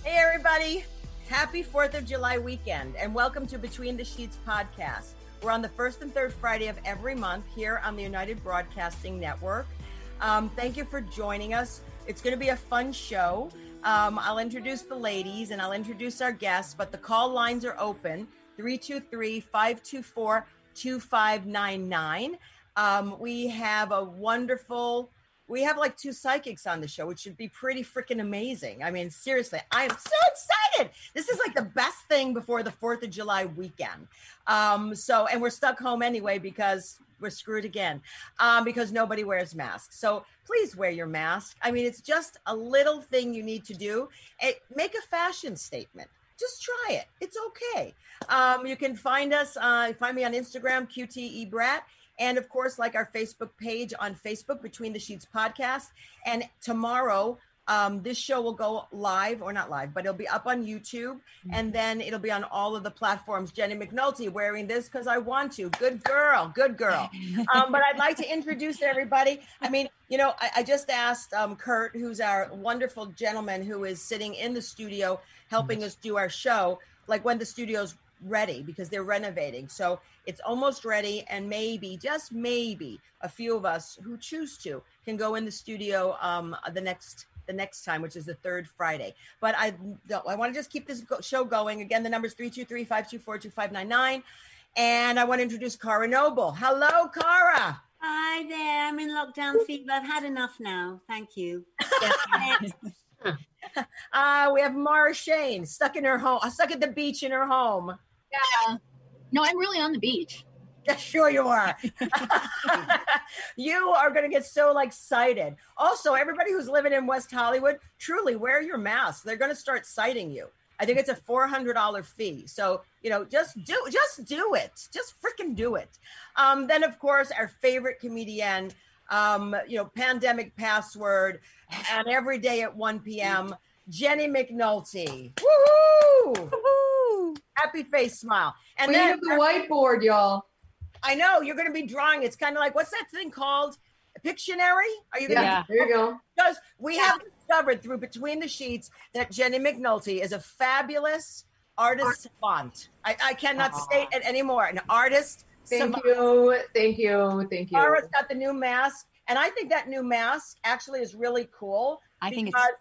Hey, everybody. Happy 4th of July weekend, and welcome to Between the Sheets podcast. We're on the first and third Friday of every month here on the United Broadcasting Network. Thank you for joining us. It's going to be a fun show. I'll introduce the ladies and I'll introduce our guests, but the call lines are open, 323-524-2599. We have like two psychics on the show, which should be pretty freaking amazing. I mean, seriously, I am so excited. This is like the best thing before the 4th of July weekend. And we're stuck home anyway because we're screwed again, because nobody wears masks. So please wear your mask. I mean, it's just a little thing you need to do. Make a fashion statement. Just try it. It's okay. You can find us, find me on Instagram, QTEBrat. And of course, like our Facebook page on Facebook, Between the Sheets podcast. And tomorrow, this show will go live, or not live, but it'll be up on YouTube. And then it'll be on all of the platforms. Jenny McNulty wearing this because I want to. Good girl, good girl. But I'd like to introduce everybody. I mean, you know, I just asked Kurt, who's our wonderful gentleman who is sitting in the studio helping us do our show, like when the studio's ready, because they're renovating. So it's almost ready, and maybe, just maybe, a few of us who choose to can go in the studio the next time, which is the third Friday. But I want to just keep this show going. Again, the number is 323-524-2599. And I want to introduce Cara Noble. Hello, Cara. Hi there. I'm in lockdown fever. I've had enough now. Thank you. We have Mara Shane stuck at the beach in her home. Yeah. No, I'm really on the beach. Yeah, sure you are. You are going to get so excited. Also, everybody who's living in West Hollywood, truly wear your mask. They're going to start citing you. I think it's a $400 fee. So, you know, just do it. Just freaking do it. Then, of course, our favorite comedian, pandemic password, and every day at 1 p.m., Jenny McNulty. Woohoo! Woo-hoo! Happy face smile. And we have the whiteboard, y'all. I know you're going to be drawing. It's kind of like, what's that thing called? Pictionary? Are you going to? Yeah, there you go. Because we have discovered through Between the Sheets that Jenny McNulty is a fabulous artist savant. I cannot state it anymore. An artist. Thank you. Cara's got the new mask, and I think that new mask actually is really cool. I think because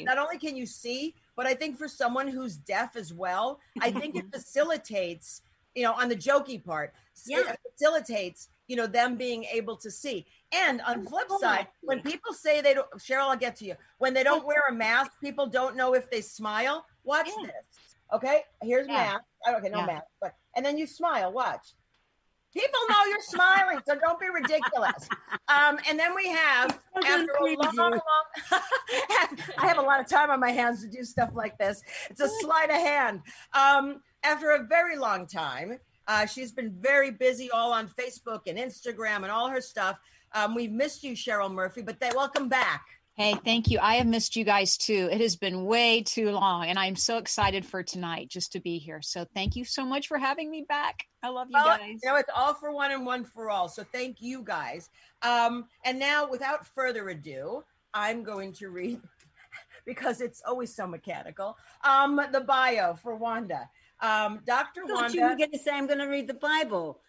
not only can you see, but I think for someone who's deaf as well, I think it facilitates, on the jokey part, it facilitates, them being able to see. And on the flip side, when people say they don't, Cheryl, I'll get to you. When they don't wear a mask, people don't know if they smile. Watch this. Okay, here's mask. Okay, no mask, and then you smile. Watch. People know you're smiling, so don't be ridiculous. And then we have, after a long, I have a lot of time on my hands to do stuff like this. It's a sleight of hand. After a very long time, she's been very busy all on Facebook and Instagram and all her stuff. We've missed you, Cheryl Murphy, but welcome back. Hey, thank you. I have missed you guys too. It has been way too long, and I'm so excited for tonight just to be here. So thank you so much for having me back. I love you guys. It's all for one and one for all. So thank you guys. And now, without further ado, I'm going to read, because it's always so mechanical, the bio for Wanda. Dr. Wanda. You were going to say I'm going to read the Bible.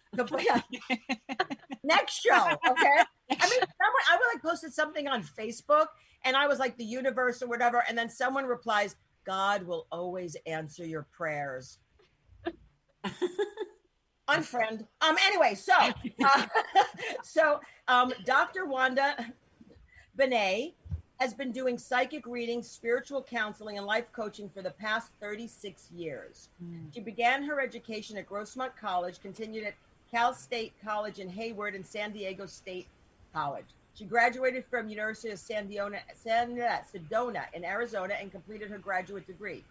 Next show, okay? I mean, I posted something on Facebook, and I was like, the universe or whatever, and then someone replies, God will always answer your prayers. Unfriend. Anyway, so Dr. Wanda Binats has been doing psychic readings, spiritual counseling, and life coaching for the past 36 years. She began her education at Grossmont College, continued at Cal State College in Hayward, and San Diego State College. She graduated from University of Sedona in Arizona and completed her graduate degree.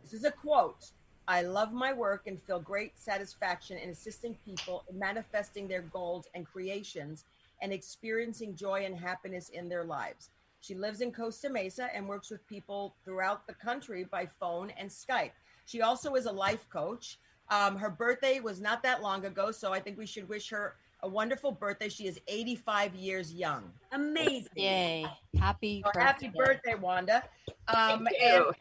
This is a quote. I love my work and feel great satisfaction in assisting people in manifesting their goals and creations and experiencing joy and happiness in their lives. She lives in Costa Mesa and works with people throughout the country by phone and Skype. She also is a life coach. Her birthday was not that long ago, so I think we should wish her a wonderful birthday. She is 85 years young. Amazing. Yay. Happy birthday. Happy birthday, Wanda. Thank you.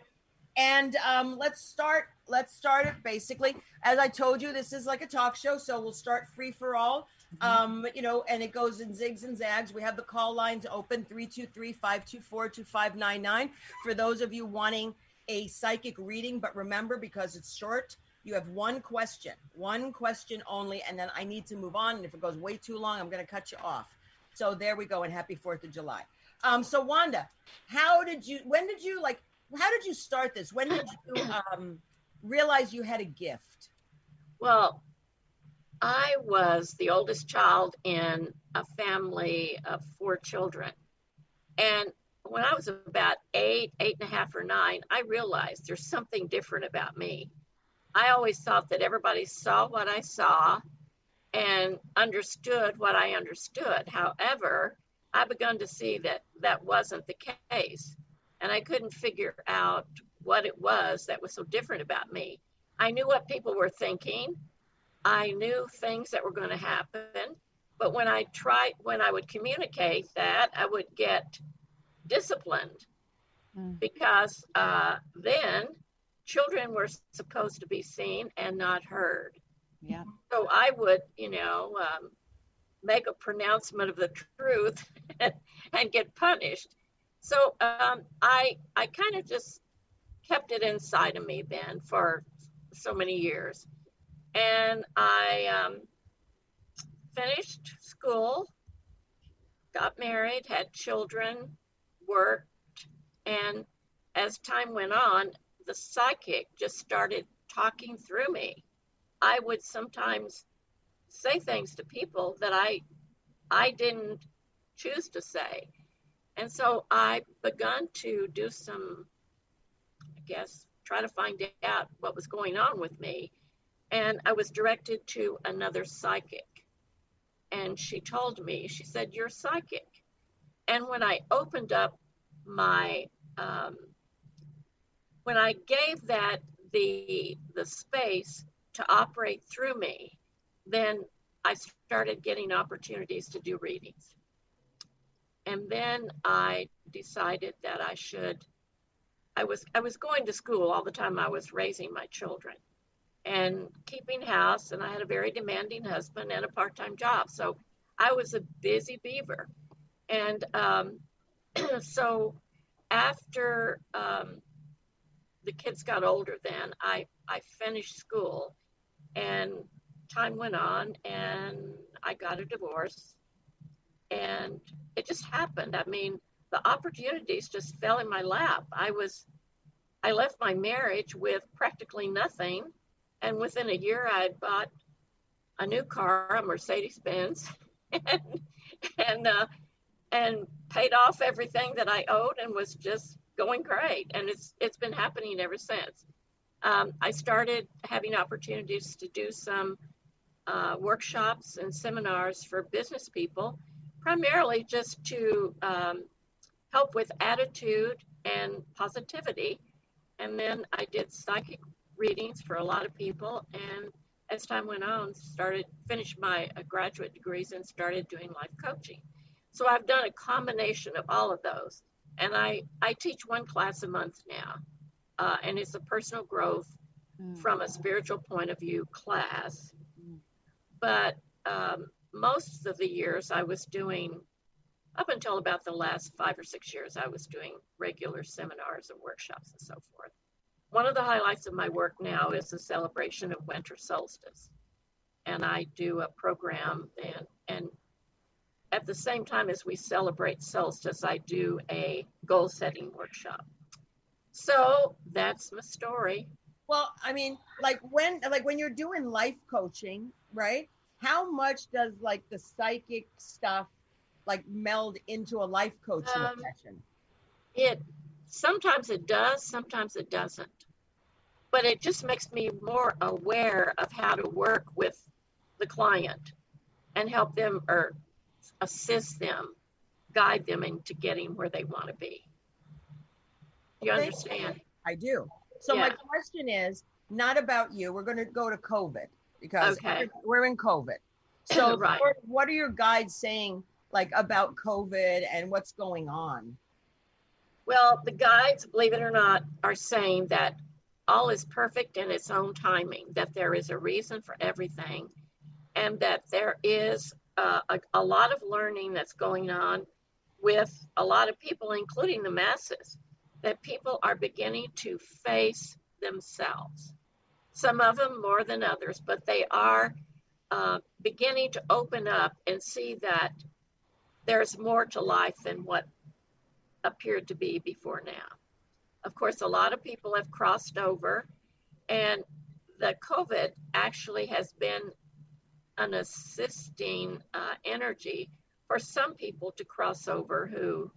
And let's start it basically. As I told you, this is like a talk show, so we'll start free for all. You know, and it goes in zigs and zags. We have the call lines open 323-524-2599 for those of you wanting a psychic reading. But remember, because it's short, you have one question only, and then I need to move on. And if it goes way too long, I'm going to cut you off. So there we go, and happy 4th of July. So Wanda, when did you start this? When did you realize you had a gift? Well, I was the oldest child in a family of 4 children. And when I was about 8 and a half or 9, I realized there's something different about me. I always thought that everybody saw what I saw and understood what I understood. However, I begun to see that that wasn't the case. And I couldn't figure out what it was that was so different about me. I knew what people were thinking. I knew things that were going to happen. But when I would communicate that, I would get disciplined because then children were supposed to be seen and not heard. Yeah. So I would, make a pronouncement of the truth and get punished. So I kind of just kept it inside of me then for so many years. And I finished school, got married, had children, worked, and as time went on, the psychic just started talking through me. I would sometimes say things to people that I didn't choose to say. And so I begun to do some, try to find out what was going on with me. And I was directed to another psychic. And she told me, she said, "You're psychic." And when I opened up my, when I gave that the space to operate through me, then I started getting opportunities to do readings. And then I decided that I was going to school all the time. I was raising my children and keeping house, and I had a very demanding husband and a part-time job. So I was a busy beaver. And so after the kids got older, then I finished school, and time went on, and I got a divorce, and it just happened. I mean, the opportunities just fell in my lap. I left my marriage with practically nothing, and within a year I had bought a new car, a Mercedes-Benz, and paid off everything that I owed, and was just going great. And it's been happening ever since. I started having opportunities to do some workshops and seminars for business people, primarily just to help with attitude and positivity. And then I did psychic readings for a lot of people. And as time went on, finished my graduate degrees and started doing life coaching. So I've done a combination of all of those. And I teach one class a month now. And it's a personal growth from a spiritual point of view class. But most of the years I was doing, up until about the last 5 or 6 years, I was doing regular seminars and workshops and so forth. One of the highlights of my work now is the celebration of winter solstice. And I do a program, and at the same time as we celebrate solstice, I do a goal setting workshop. So that's my story. Well, I mean, when you're doing life coaching, right? How much does like the psychic stuff like meld into a life coaching session? Sometimes it does, sometimes it doesn't. But it just makes me more aware of how to work with the client and help them or assist them, guide them into getting where they want to be. Do you understand? I do. So my question is not about you. We're going to go to COVID because we're in COVID. So right. What are your guides saying like about COVID and what's going on? Well, the guides, believe it or not, are saying that all is perfect in its own timing, that there is a reason for everything, and that there is a lot of learning that's going on with a lot of people, including the masses, that people are beginning to face themselves. Some of them more than others, but they are beginning to open up and see that there's more to life than what appeared to be before now. Of course, a lot of people have crossed over, and the COVID actually has been an assisting energy for some people to cross over who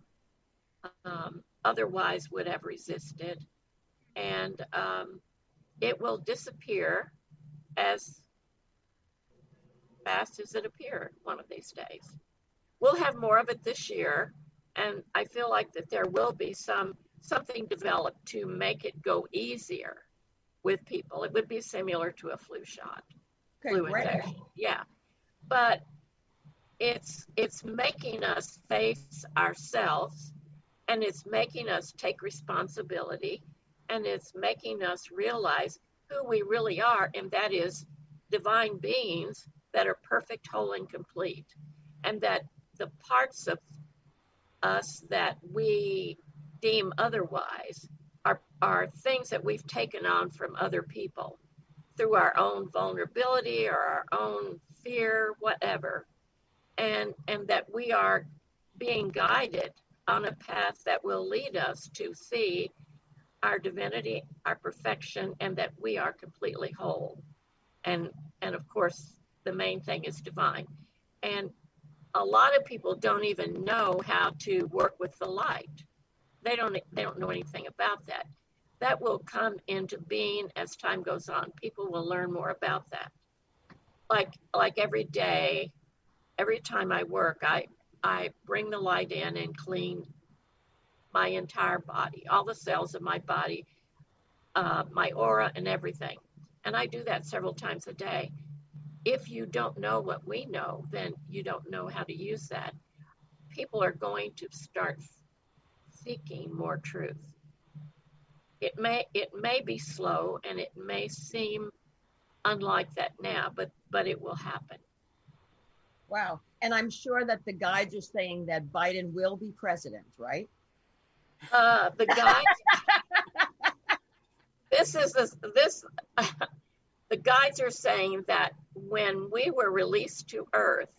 otherwise would have resisted. And it will disappear as fast as it appeared one of these days. We'll have more of it this year, and I feel like that there will be something developed to make it go easier with people. It would be similar to a flu shot. Okay, Flu great. injection. Yeah, but it's making us face ourselves, and it's making us take responsibility, and it's making us realize who we really are, and that is divine beings that are perfect, whole, and complete, and that the parts of us that we deem otherwise are things that we've taken on from other people through our own vulnerability or our own fear, whatever, and that we are being guided on a path that will lead us to see our divinity, our perfection, and that we are completely whole. And of course, the main thing is divine. And a lot of people don't even know how to work with the light. They don't know anything about that. That will come into being as time goes on. People will learn more about that. Like every day, every time I work, I bring the light in and clean my entire body, all the cells of my body, my aura and everything. And I do that several times a day. If you don't know what we know, then you don't know how to use that. People are going to start seeking more truth. It may be slow, and it may seem unlike that now, but it will happen. Wow. And I'm sure that the guides are saying that Biden will be president, right? The guides, the guides are saying that when we were released to Earth,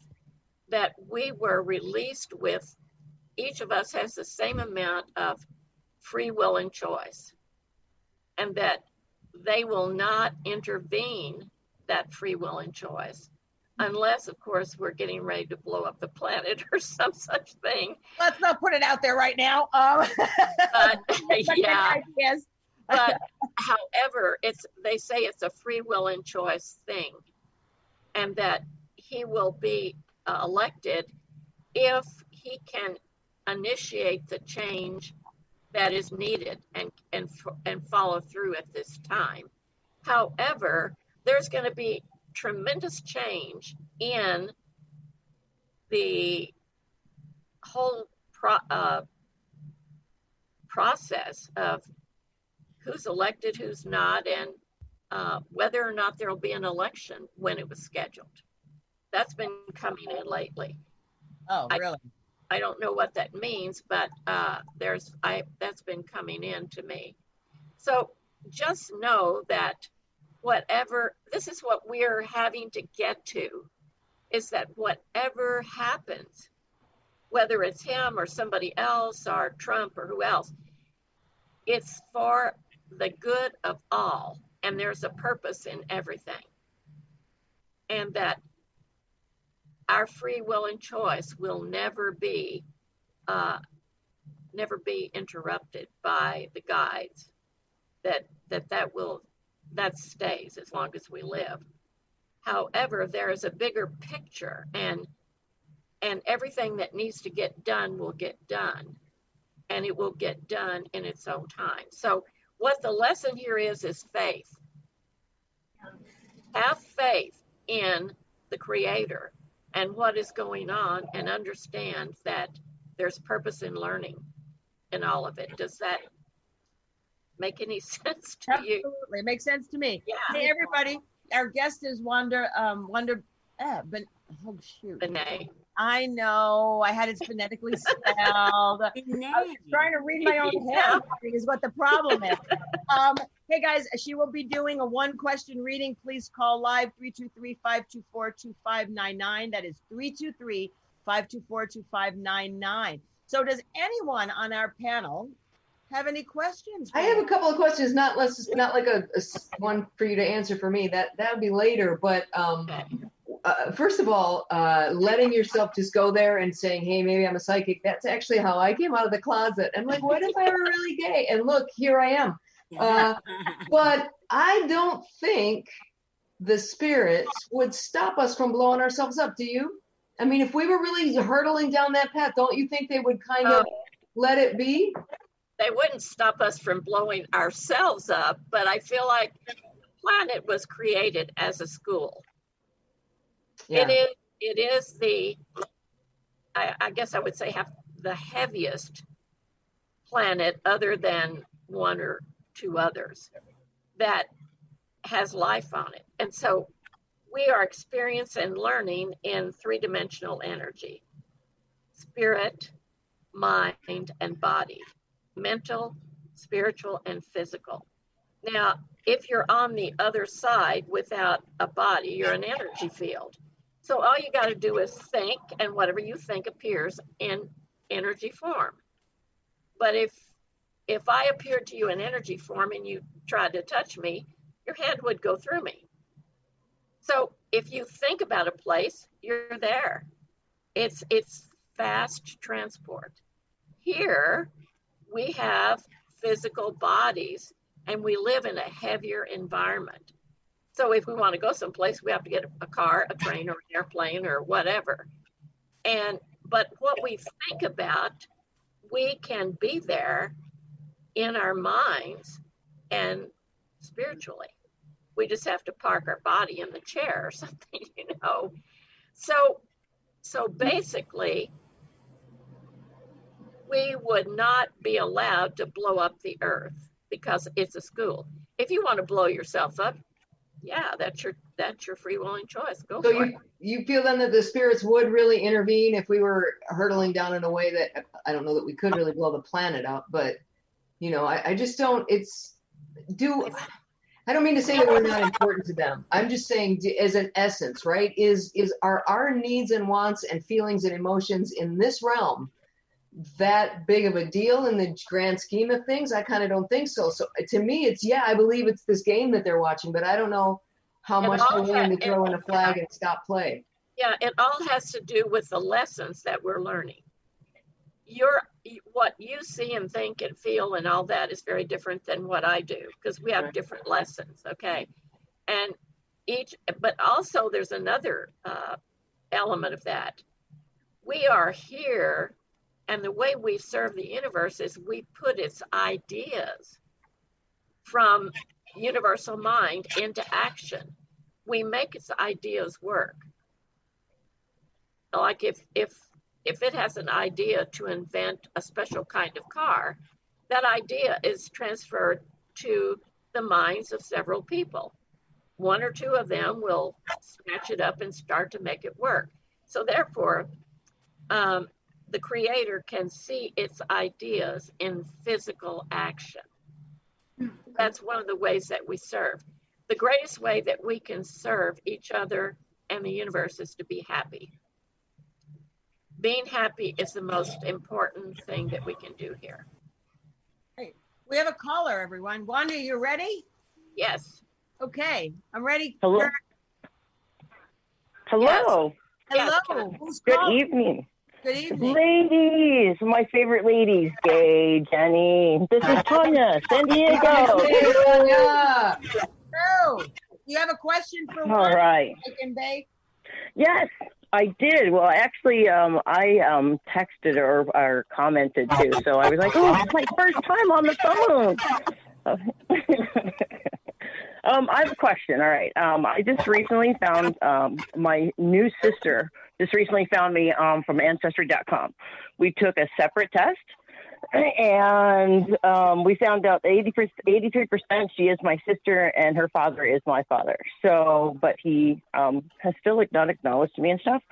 that we were released with, each of us has the same amount of free will and choice, and that they will not intervene that free will and choice unless, of course, we're getting ready to blow up the planet or some such thing. Let's not put it out there right now. Yeah. Yes. But however, they say it's a free will and choice thing, and that he will be elected if he can initiate the change that is needed and follow through at this time. However, there's going to be tremendous change in the whole process of who's elected, who's not, and whether or not there will be an election when it was scheduled. That's been coming in lately. Oh, really? I don't know what that means, but that's been coming in to me. So just know that this is what we're having to get to, is that whatever happens, whether it's him or somebody else or Trump or who else, it's for the good of all, and there's a purpose in everything. And that our free will and choice will never be interrupted by the guides. That stays as long as we live. However, there is a bigger picture, and everything that needs to get done will get done, and it will get done in its own time. So what the lesson here is faith. Have faith in the Creator and what is going on, and understand that there's purpose in learning in all of it. Does that make any sense to you? Absolutely. It makes sense to me. Yeah. Hey, everybody. Our guest is Wanda, oh, shoot. Benay. I know. I had it phonetically spelled. I was trying to read my own handwriting is what the problem is. Hey, guys, she will be doing a one-question reading. Please call live 323-524-2599. That is 323-524-2599. So does anyone on our panel have any questions? I have a couple of questions, not like a one for you to answer for me. That would be later. But first of all, letting yourself just go there and saying, hey, maybe I'm a psychic. That's actually how I came out of the closet. I'm like, what if I were really gay? And look, here I am. But I don't think the spirits would stop us from blowing ourselves up. Do you? I mean, if we were really hurtling down that path, don't you think they would kind of let it be? They wouldn't stop us from blowing ourselves up, but I feel like the planet was created as a school. Yeah. It is the, I guess I would say, the heaviest planet other than one or two others that has life on it. And so we are experiencing and learning in three-dimensional energy: spirit, mind, and body. Mental, spiritual, and physical. Now, if you're on the other side without a body, you're an energy field. So all you got to do is think, and whatever you think appears in energy form. But if I appeared to you in energy form and you tried to touch me, your hand would go through me. So if you think about a place, you're there. It's fast transport. Here, we have physical bodies and we live in a heavier environment. So if we want to go someplace, we have to get a car, a train, or an airplane, or whatever. But what we think about, we can be there in our minds and spiritually. We just have to park our body in the chair or something, you know. So basically, we would not be allowed to blow up the earth because it's a school. If you want to blow yourself up, yeah, that's your free willing choice. Go for it. You feel then that the spirits would really intervene if we were hurtling down in a way that, I don't know that we could really blow the planet up, but you know, I just don't, I don't mean to say that we're not important to them. I'm just saying as an essence, right? Are our needs and wants and feelings and emotions in this realm that big of a deal in the grand scheme of things? I kind of don't think so. So to me, I believe it's this game that they're watching, but I don't know how much they're willing to throw in a flag and stop play. Yeah, it all has to do with the lessons that we're learning. What you see and think and feel and all that is very different than what I do, because we have different lessons, okay? And but also there's another element of that. We are here, and the way we serve the universe is we put its ideas from universal mind into action. We make its ideas work. Like if it has an idea to invent a special kind of car, that idea is transferred to the minds of several people. One or two of them will snatch it up and start to make it work. So therefore, the creator can see its ideas in physical action. That's one of the ways that we serve. The greatest way that we can serve each other and the universe is to be happy. Being happy is the most important thing that we can do here. Hey, we have a caller, everyone. Wanda, you ready? Yes. Okay, I'm ready. Hello. Hello. Yes. Hello. Yes. Who's Good calling? evening. Good evening. Ladies, my favorite ladies, Gaye, Jenny. This is Tanya, San Diego. Yeah. So, you have a question for All Wanda? right. Yes, I did. Well, actually, I texted or commented too. So I was like, oh, it's my first time on the phone. I have a question. All right. I just recently found my new sister just recently found me from Ancestry.com. We took a separate test, And we found out 83% she is my sister and her father is my father. So, but he has still not acknowledged me and stuff.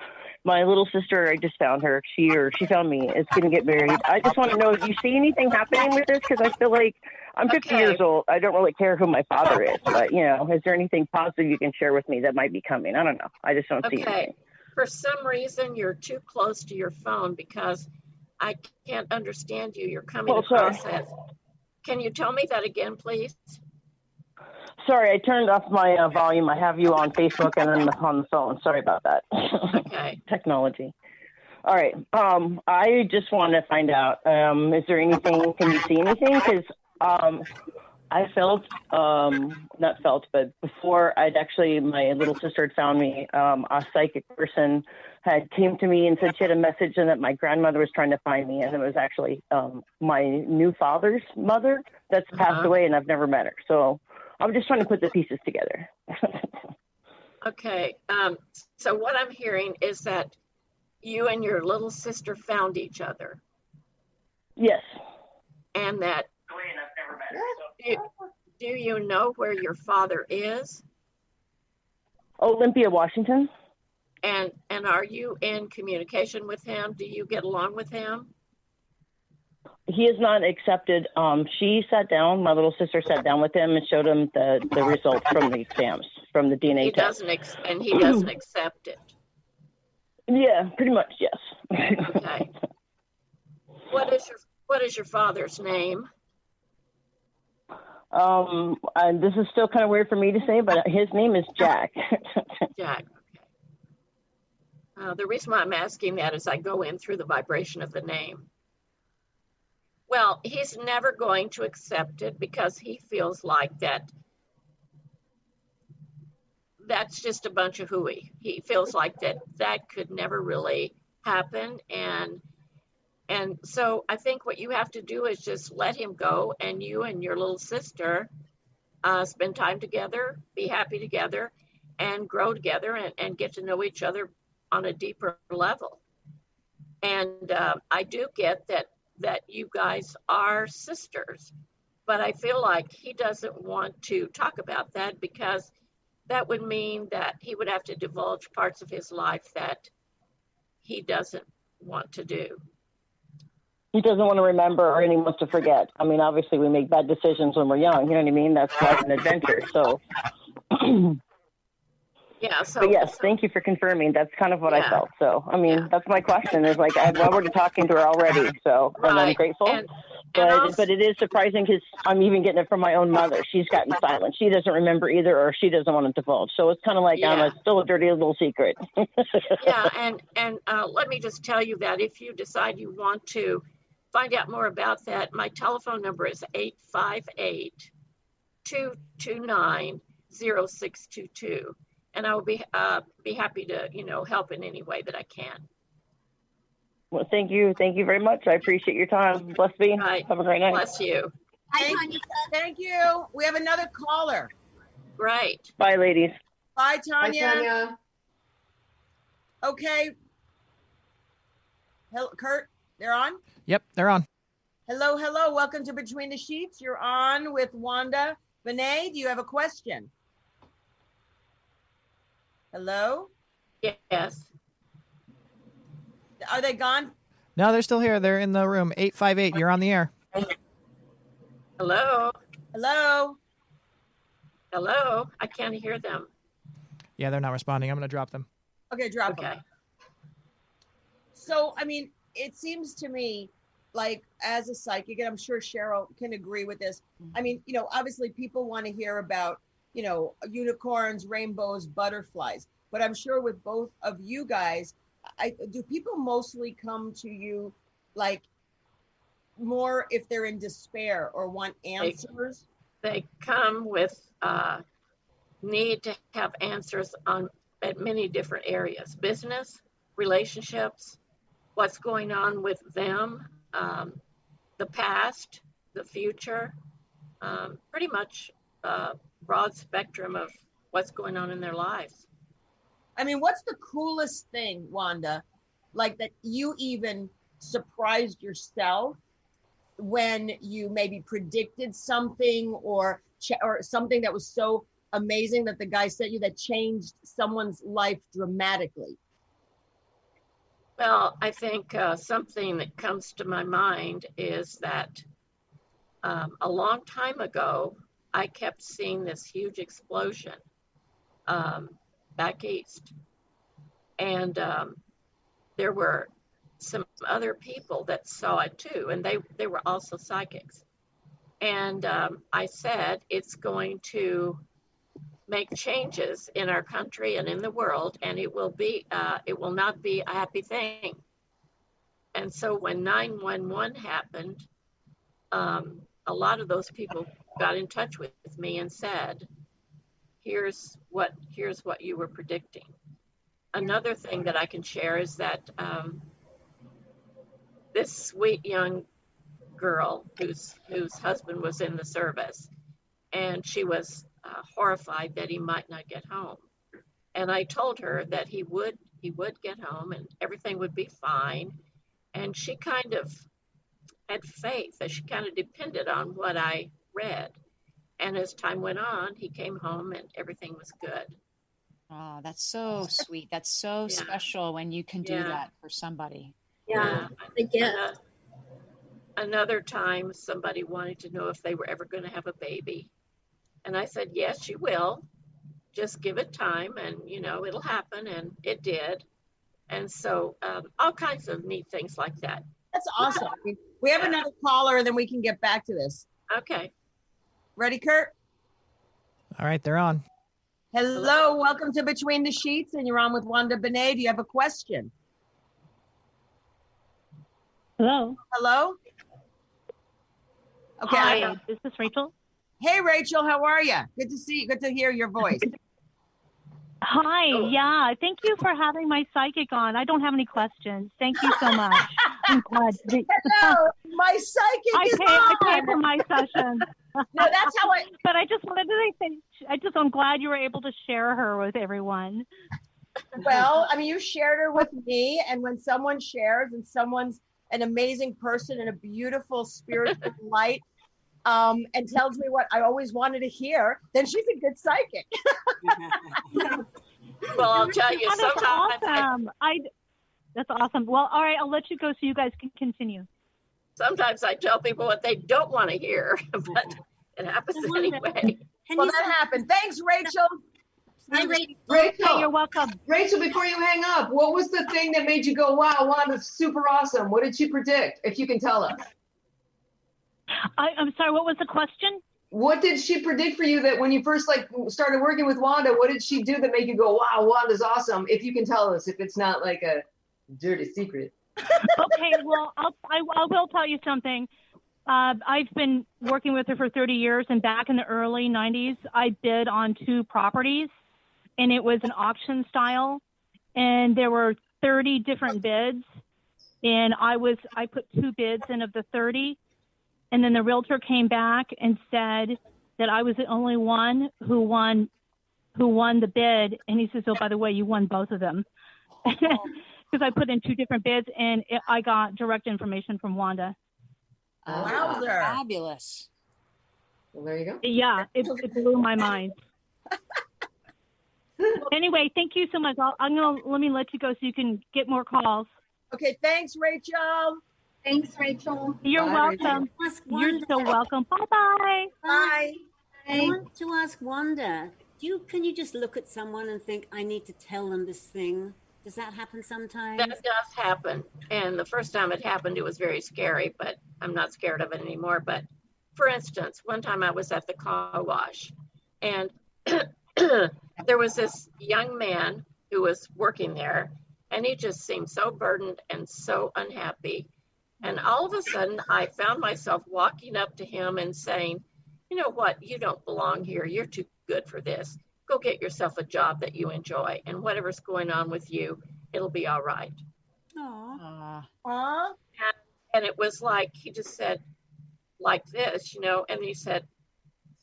My little sister, I just found her. She found me. Is going to get married. I just want to know, do you see anything happening with this? Because I feel like I'm 50 years old. I don't really care who my father is. But, you know, is there anything positive you can share with me that might be coming? I don't know. I just don't see anything. For some reason, you're too close to your phone because I can't understand you. You're coming across as. Can you tell me that again, please? Sorry, I turned off my volume. I have you on Facebook and then on the phone. Sorry about that. Okay. Technology. All right. I just wanted to find out, is there anything, can you see anything? Because I felt, not felt, but before my little sister had found me, a psychic person had came to me and said she had a message and that my grandmother was trying to find me. And it was actually my new father's mother that's passed away and I've never met her. So I'm just trying to put the pieces together. Okay. So what I'm hearing is that you and your little sister found each other. Yes. And that do you know where your father is? Olympia, Washington. And are you in communication with him? Do you get along with him? He is not accepted. She sat down, my little sister sat down with him and showed him the results from the exams, from the DNA test. And he doesn't accept it. Yeah, pretty much, yes. Okay. What is your father's name? And this is still kind of weird for me to say, but his name is Jack. Jack. Okay. The reason why I'm asking that is I go in through the vibration of the name. Well, he's never going to accept it because he feels like that's just a bunch of hooey. He feels like that could never really happen. And so I think what you have to do is just let him go, and you and your little sister spend time together, be happy together, and grow together and get to know each other on a deeper level. And I do get that you guys are sisters, but I feel like he doesn't want to talk about that because that would mean that he would have to divulge parts of his life that he doesn't want to do. He doesn't want to remember or he wants to forget. I mean, obviously we make bad decisions when we're young, you know what I mean? That's life and adventure, so. Yeah, so. But yes, thank you for confirming. That's kind of what I felt. So, I mean, that's my question is like, I've already talking to her already, so and I'm grateful. But it is surprising because I'm even getting it from my own mother. She's gotten silent. She doesn't remember either, or she doesn't want to divulge. So it's kind of like I'm still a dirty little secret. Yeah, and let me just tell you that if you decide you want to find out more about that, my telephone number is 858-229-0622. And I will be happy to, help in any way that I can. Well, thank you. Thank you very much. I appreciate your time. Bless me. Right. Have a great night. Bless you. Thank you. We have another caller. Great. Bye, ladies. Bye, Tanya. Bye, Tanya. Okay. Hello, Kurt, they're on? Yep, they're on. Hello. Welcome to Between the Sheets. You're on with Wanda. Vinay, do you have a question? Hello? Yes. Are they gone? No, they're still here. They're in the room. 858, you're on the air. Hello? Hello? I can't hear them. Yeah, they're not responding. I'm going to drop them. Okay, drop them. So, I mean, it seems to me like as a psychic, and I'm sure Cheryl can agree with this. I mean, obviously people want to hear about unicorns, rainbows, butterflies. But I'm sure with both of you guys, do people mostly come to you like more if they're in despair or want answers? They come with need to have answers at many different areas: business, relationships, what's going on with them, the past, the future, pretty much broad spectrum of what's going on in their lives. I mean, what's the coolest thing, Wanda, like that you even surprised yourself when you maybe predicted something or something that was so amazing that the guy sent you that changed someone's life dramatically? Well, I think something that comes to my mind is that a long time ago, I kept seeing this huge explosion back east. And there were some other people that saw it too, and they were also psychics. And I said, it's going to make changes in our country and in the world, and it will not be a happy thing. And so when 9/11 happened, a lot of those people got in touch with me and said, here's what you were predicting. Another thing that I can share is that this sweet young girl whose husband was in the service, and she was horrified that he might not get home. And I told her that he would get home and everything would be fine. And she kind of had faith, that she kind of depended on what I read. And as time went on, he came home and everything was good. Oh, that's so sweet. That's so special when you can do that for somebody. Yeah. Another time, somebody wanted to know if they were ever going to have a baby. And I said, yes, you will. Just give it time and, it'll happen. And it did. And so all kinds of neat things like that. That's awesome. We have another caller, and then we can get back to this. Okay. Ready, Kurt? All right, they're on. Hello, welcome to Between the Sheets, and you're on with Wanda Binats. Do you have a question? Hello. Hello? Okay. Hi, is this Rachel? Hey, Rachel, how are you? Good to see you. Good to hear your voice. Hi, yeah. Thank you for having my psychic on. I don't have any questions. Thank you so much. I'm glad. Hello, my psychic is on. I pay for my session. No, that's how I. But I just wanted to say, I'm glad you were able to share her with everyone. Well, I mean, you shared her with me, and when someone shares and someone's an amazing person and a beautiful spiritual light, and tells me what I always wanted to hear, then she's a good psychic. Well, I'll tell you, That's sometimes awesome. That's awesome. Well, all right, I'll let you go so you guys can continue. sometimes I tell people what they don't want to hear, but it happens anyway. Well, that happened. Thanks, Rachel. Hi, Rachel. Rachel, You're welcome. Rachel, before you hang up, what was the thing that made you go, wow, Wanda's super awesome? What did she predict, if you can tell us? I'm sorry, what was the question? What did she predict for you that when you first started working with Wanda, what did she do that made you go, wow, Wanda's awesome? If you can tell us, if it's not like a dirty secret. Okay, well, I will tell you something. I've been working with her for 30 years, and back in the early 90s, I bid on 2 properties, and it was an auction style, and there were 30 different bids, and I put 2 bids in of the 30, and then the realtor came back and said that I was the only one who won the bid, and he says, oh, by the way, you won both of them. Because I put in 2 different bids, and I got direct information from Wanda. Wowzer. Fabulous. Well, there you go. Yeah, it blew my mind. Anyway, thank you so much. Let me let you go so you can get more calls. Okay, thanks, Rachel. Thanks, Rachel. You're Bye, welcome. Ask You're Wanda. so welcome. Bye-bye. Bye. I want to ask Wanda, can you just look at someone and think, I need to tell them this thing? Does that happen sometimes? That does happen. And the first time it happened, it was very scary, but I'm not scared of it anymore. But for instance, one time I was at the car wash, and there was this young man who was working there, and he just seemed so burdened and so unhappy. And all of a sudden, I found myself walking up to him and saying, you know what, you don't belong here. You're too good for this. Go get yourself a job that you enjoy, and whatever's going on with you, it'll be all right. Aw. And it was like, he just said like this, and he said,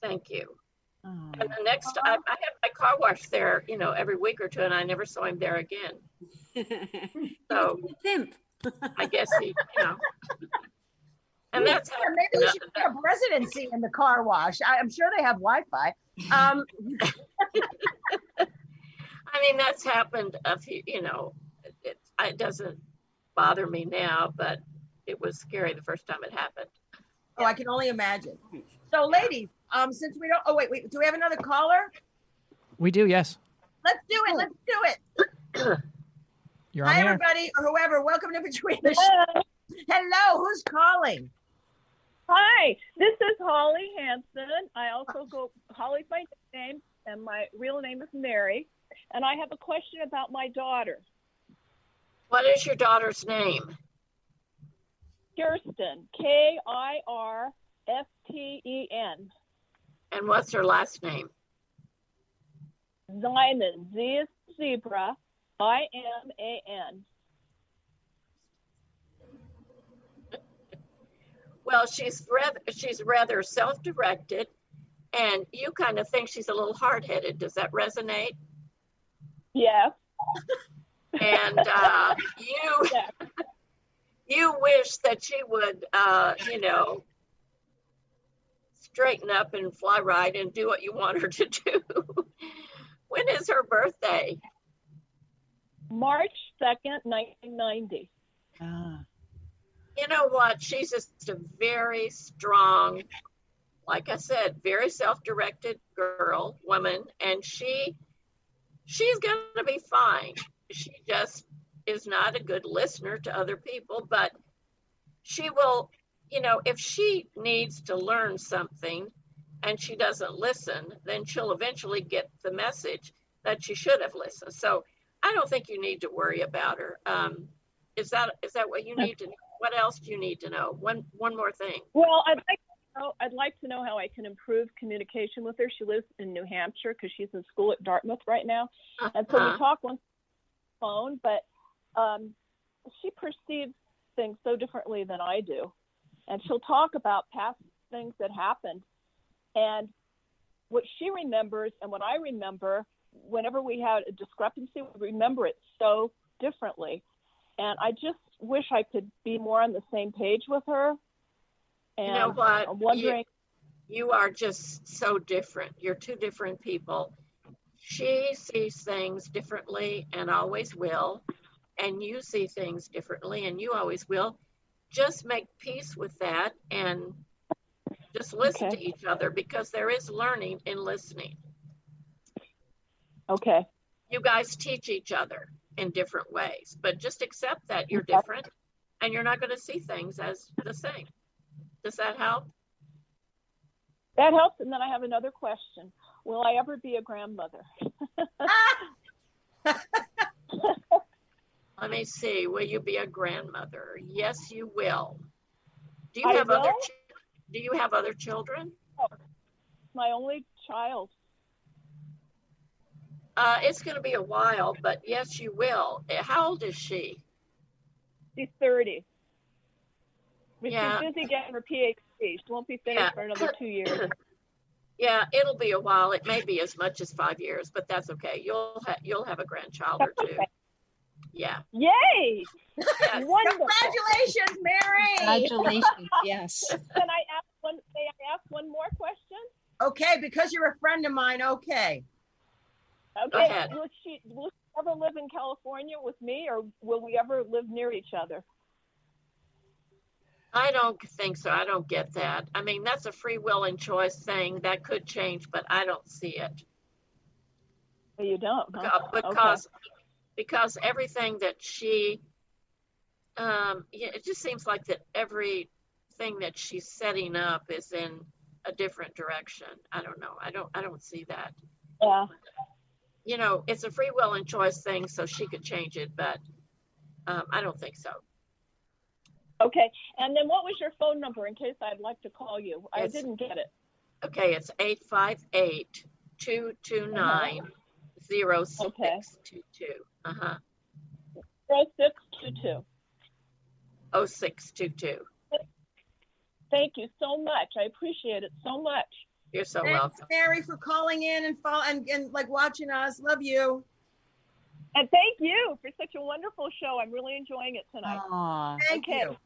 thank you. And the next time, I had my car wash there, every week or 2, and I never saw him there again. So Pimp. I guess he, And that's Yeah, maybe we should get a residency in the car wash. I'm sure they have Wi-Fi. I mean, that's happened a few, it doesn't bother me now, but it was scary the first time it happened. Oh, I can only imagine. So, ladies, since we don't, wait, do we have another caller? We do, yes. Let's do it. You're on Hi, the air. everybody, or whoever. Welcome to Between the Show. Hello, who's calling? Hi, this is Holly Hanson. I also go, Holly's my name, and my real name is Mary. And I have a question about my daughter. What is your daughter's name? Kirsten, Kirsten. And what's her last name? Zyman, Z is zebra, I-M-A-N. Well, she's rather self-directed, and you kind of think she's a little hard-headed. Does that resonate? Yes. And you wish that she would, straighten up and fly right and do what you want her to do. When is her birthday? March 2nd, 1990. You know what? She's just a very strong, like I said, very self-directed woman, and she's going to be fine. She just is not a good listener to other people, but she will, if she needs to learn something and she doesn't listen, then she'll eventually get the message that she should have listened. So I don't think you need to worry about her. Is that what you need to know? What else do you need to know? One more thing. Well, I'd like to know how I can improve communication with her. She lives in New Hampshire because she's in school at Dartmouth right now. And so we talk on the phone, but she perceives things so differently than I do. And she'll talk about past things that happened. And what she remembers and what I remember, whenever we had a discrepancy, we remember it so differently. And I just wish I could be more on the same page with her. And you know what? I'm wondering. You are just so different. You're two different people. She sees things differently and always will. And you see things differently and you always will. Just make peace with that and just listen to each other, because there is learning in listening. Okay. You guys teach each other in different ways, but just accept that you're different and you're not going to see things as the same. Does that help? That helps. And then I have another question. Will I ever be a grandmother? Let me see. Will you be a grandmother? Yes, you will. Do you have other children? Oh, my only child. It's going to be a while, but yes, you will. How old is she? She's 30. But yeah. She's busy getting her PhD. She won't be finished for another 2 years. Yeah, it'll be a while. It may be as much as 5 years, but that's okay. You'll have a grandchild or two. Yeah. Yay! Yes. Congratulations, Mary. Congratulations. Yes. May I ask one more question? Okay, because you're a friend of mine. Okay. Go ahead. Will she ever live in California with me, or will we ever live near each other? I don't think so. I don't get that. I mean, that's a free will and choice thing that could change, but I don't see it. Well, you don't, huh? Because everything that she, it just seems like that everything that she's setting up is in a different direction. I don't know. I don't see that. Yeah. It's a free will and choice thing, so she could change it, but I don't think so. Okay. And then what was your phone number in case I'd like to call you? I didn't get it. Okay. It's 858-229-0622. 0622. 0622. Thank you so much. I appreciate it so much. You're so Thanks, welcome. Mary, for calling in and like watching us. Love you. And thank you for such a wonderful show. I'm really enjoying it tonight. Aww. Thank you.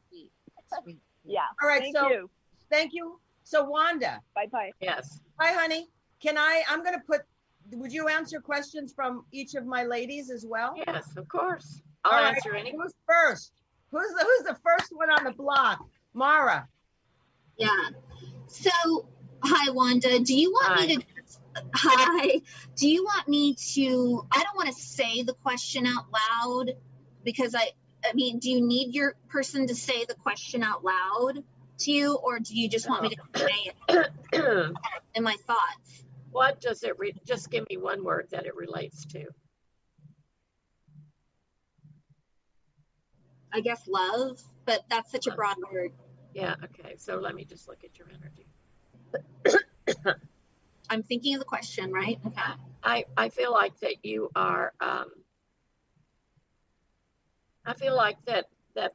Sweet. Yeah. All right. Thank So you. thank you. So Wanda. Bye-bye. Yes. Hi, honey. I'm going to would you answer questions from each of my ladies as well? Yes, of course. All I'll right. answer any. Who's first? Who's the first one on the block? Mara. Yeah. So, hi, Wanda. Do you want me to? Hi. Do you want me to? I don't want to say the question out loud because I mean, do you need your person to say the question out loud to you, or do you just want me to say it in my thoughts? What does it? Just give me one word that it relates to. I guess love, but that's such a broad word. Yeah. Okay. So let me just look at your energy. I'm thinking of the question, right? Okay. I feel like that you are. I feel like that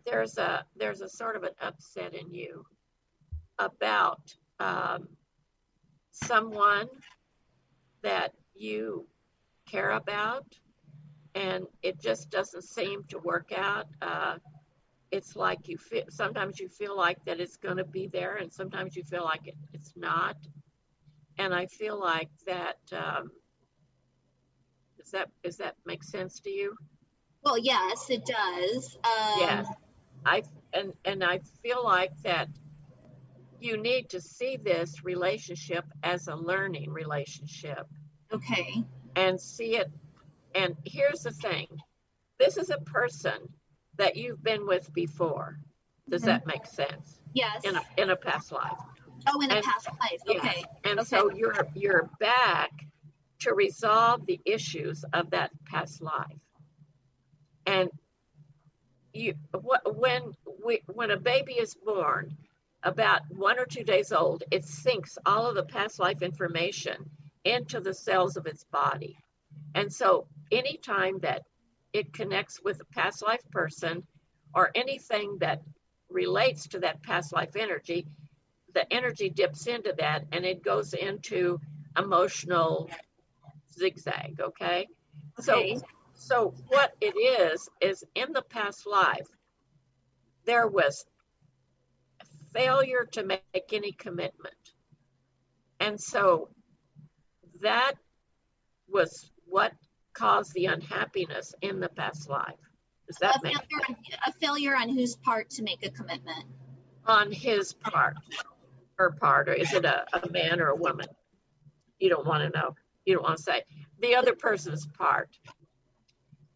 there's a sort of an upset in you about someone that you care about, and it just doesn't seem to work out. It's like sometimes you feel like that it's going to be there, and sometimes you feel like it's not. And I feel like that. Does that make sense to you? Well, yes, it does. Yes. I feel like that you need to see this relationship as a learning relationship. Okay. And see it. And here's the thing. This is a person that you've been with before. Does that make sense? Yes. In a past life. Oh, in a past life. Okay. Yes. And so you're back to resolve the issues of that past life. And when a baby is born, about 1 or 2 days old, it sinks all of the past life information into the cells of its body. And so anytime that it connects with a past life person or anything that relates to that past life energy, the energy dips into that and it goes into emotional zigzag. Okay. So what it is in the past life, there was failure to make any commitment. And so that was what caused the unhappiness in the past life. Does that make sense? A failure on whose part to make a commitment? On his part, her part, or is it a man or a woman? You don't want to know. You don't want to say. The other person's part.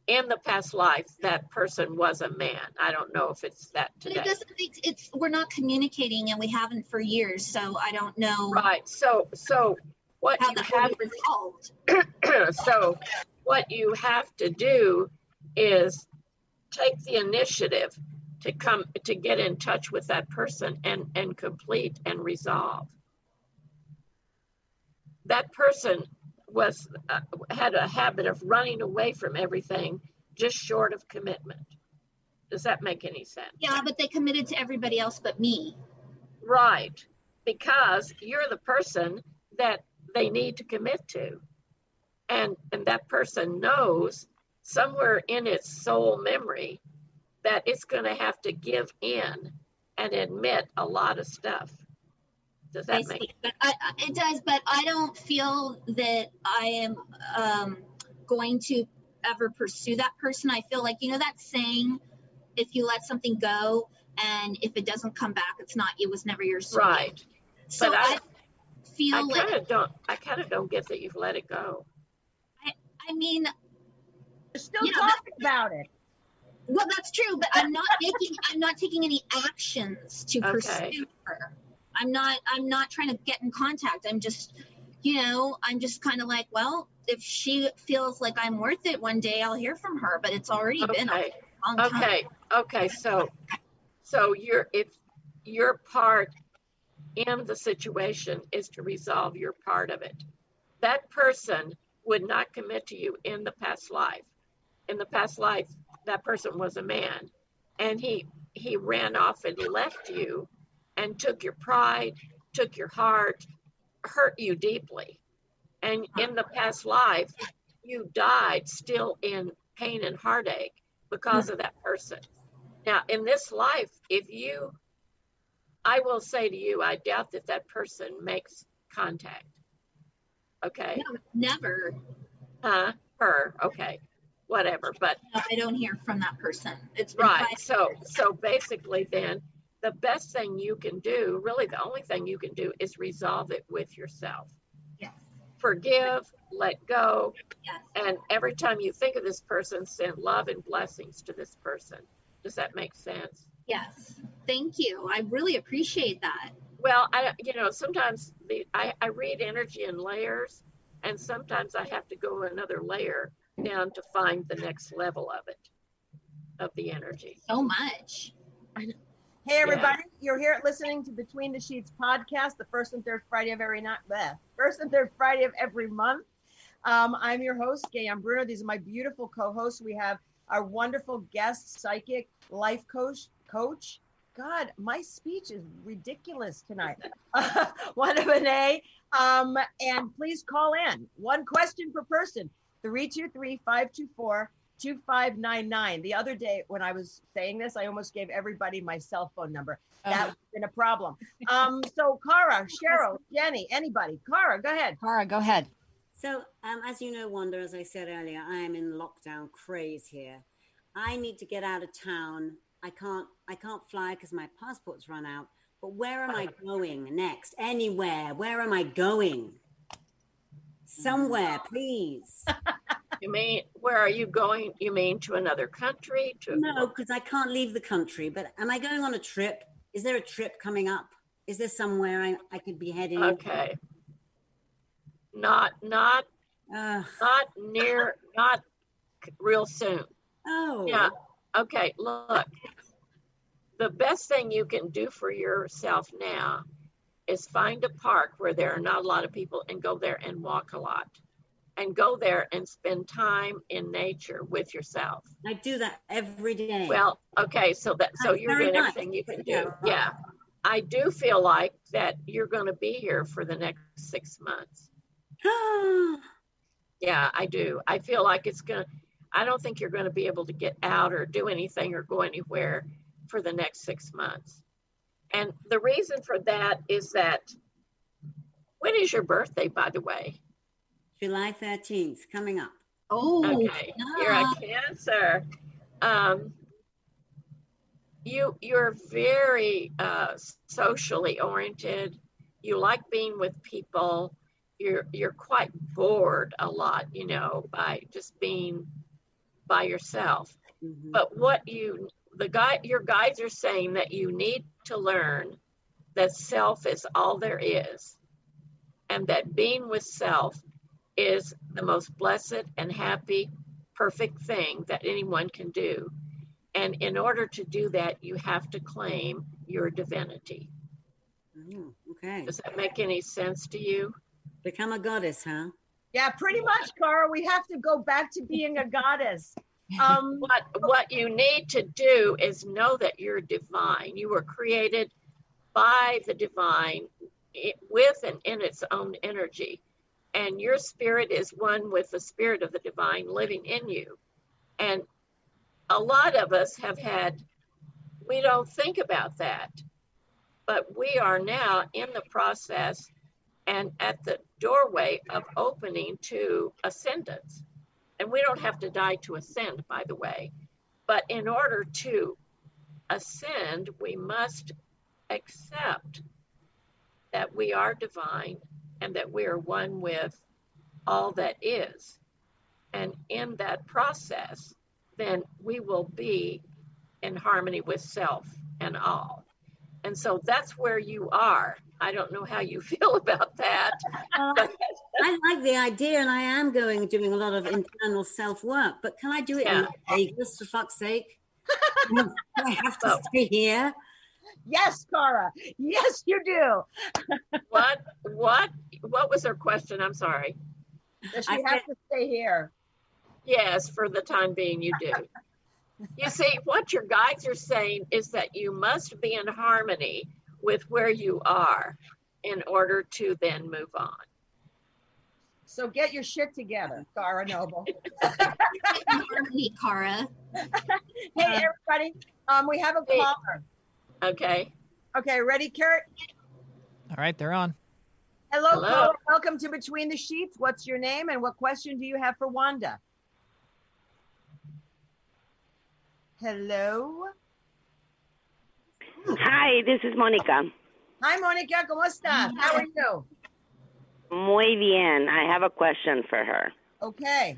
In the past life, that person was a man. I don't know if it's that today. But it doesn't. We're not communicating, and we haven't for years, so I don't know. Right. So what how you that have resolved. So what you have to do is take the initiative to get in touch with that person and complete and resolve. That person had a habit of running away from everything just short of commitment. Does that make any sense? Yeah, but they committed to everybody else but me. Right, because you're the person that they need to commit to. And that person knows somewhere in its soul memory that it's going to have to give in and admit a lot of stuff. Does that make sense? It does, but I don't feel that I am going to ever pursue that person. I feel like, that saying, if you let something go and if it doesn't come back, it was never yours. Right. So but I feel I kind of don't get that you've let it go. I mean, you're still talking about it. Well, that's true, but I'm not taking any actions to pursue her. I'm not trying to get in contact. I'm just kind of like, well, if she feels like I'm worth it, one day I'll hear from her, but it's already been a long time. Okay. So if your part in the situation is to resolve your part of it, that person would not commit to you in the past life. In the past life, that person was a man, and he ran off and left you and took your pride, took your heart, hurt you deeply. And in the past life, you died still in pain and heartache because of that person. Now, in this life, if you I will say to you, I doubt that that person makes contact. Okay. No, never. Her. Okay. Whatever. But No, I don't hear from that person. It's been right. 5 So years. so basically then the best thing you can do, really the only thing you can do, is resolve it with yourself. Yes. Forgive, let go. Yes. And every time you think of this person, send love and blessings to this person. Does that make sense? Yes. Thank you. I really appreciate that. Well, sometimes I read energy in layers, and sometimes I have to go another layer down to find the next level of it, of the energy. So much. Hey, everybody. You're here listening to Between the Sheets podcast, the first and third Friday of every month. I'm your host, Gaye Ann Bruno. These are my beautiful co-hosts. We have our wonderful guest, psychic, life coach. God, my speech is ridiculous tonight. Wanda Binats. And please call in. One question per person, 323-524-2599. The other day when I was saying this, I almost gave everybody my cell phone number. That would have been a problem. So Cara, Cheryl, Jenny, anybody. Cara, go ahead. Cara, go ahead. So, as you know, Wanda, as I said earlier, I am in lockdown craze here. I need to get out of town. I can't fly because my passport's run out. But where am I going next? Anywhere. Where am I going? Somewhere, please. You mean, where are you going? You mean to another country? No, because I can't leave the country. But am I going on a trip? Is there a trip coming up? Is there somewhere I could be heading? Okay. Not real soon. Oh. Yeah. Okay, look. The best thing you can do for yourself now is find a park where there are not a lot of people and go there and walk a lot. And go there and spend time in nature with yourself. I do that every day. Well, okay, so you're doing everything you can do. Yeah. I do feel like that you're going to be here for the next 6 months. Yeah, I do. I feel like I don't think you're going to be able to get out or do anything or go anywhere for the next 6 months. And the reason for that is that, when is your birthday, by the way? July 13th, coming up. Oh, okay. You're a Cancer. You're very socially oriented. You like being with people. You're quite bored a lot, by just being by yourself. Mm-hmm. But your guides are saying that you need to learn that self is all there is, and that being with self is the most blessed and happy, perfect thing that anyone can do. And in order to do that, you have to claim your divinity. Okay. Does that make any sense to you? Become a goddess, huh? Yeah, pretty much, Cara. We have to go back to being a goddess. What you need to do is know that you're divine. You were created by the divine, with and in its own energy. And your spirit is one with the spirit of the divine living in you. And a lot of us we don't think about that, but we are now in the process and at the doorway of opening to ascendance. And we don't have to die to ascend, by the way. But in order to ascend, we must accept that we are divine and that we are one with all that is. And in that process, then we will be in harmony with self and all. And so that's where you are. I don't know how you feel about that. I like the idea, and I am doing a lot of internal self-work, but can I do it in Vegas, for fuck's sake? Do I have to stay here? Yes, Cara. Yes, you do. What was her question? I'm sorry. Does she have to stay here? Yes, for the time being you do. You see, what your guides are saying is that you must be in harmony with where you are in order to then move on. So get your shit together, Cara Noble. Harmony, Cara. Hey, everybody. We have a caller. Okay. Okay, ready, Kurt? All right, they're on. Hello, Hello. caller. Welcome to Between the Sheets. What's your name and what question do you have for Wanda? Hello. Hi, this is Monica. Hi, Monica. ¿Cómo estás? How are you? Muy bien. I have a question for her. Okay.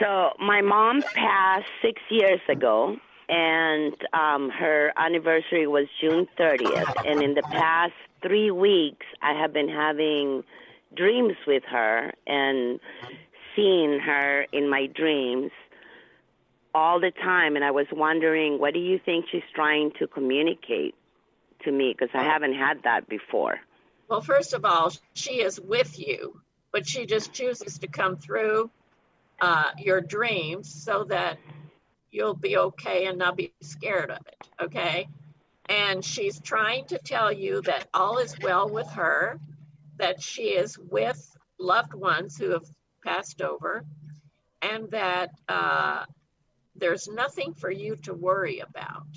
So my mom passed 6 years ago, and her anniversary was June 30th. And in the past 3 weeks, I have been having dreams with her and seeing her in my dreams all the time. And I was wondering, what do you think she's trying to communicate to me? Because I haven't had that before. Well, first of all, she is with you, but she just chooses to come through your dreams so that you'll be okay and not be scared of it, okay? And she's trying to tell you that all is well with her, that she is with loved ones who have passed over, and that there's nothing for you to worry about,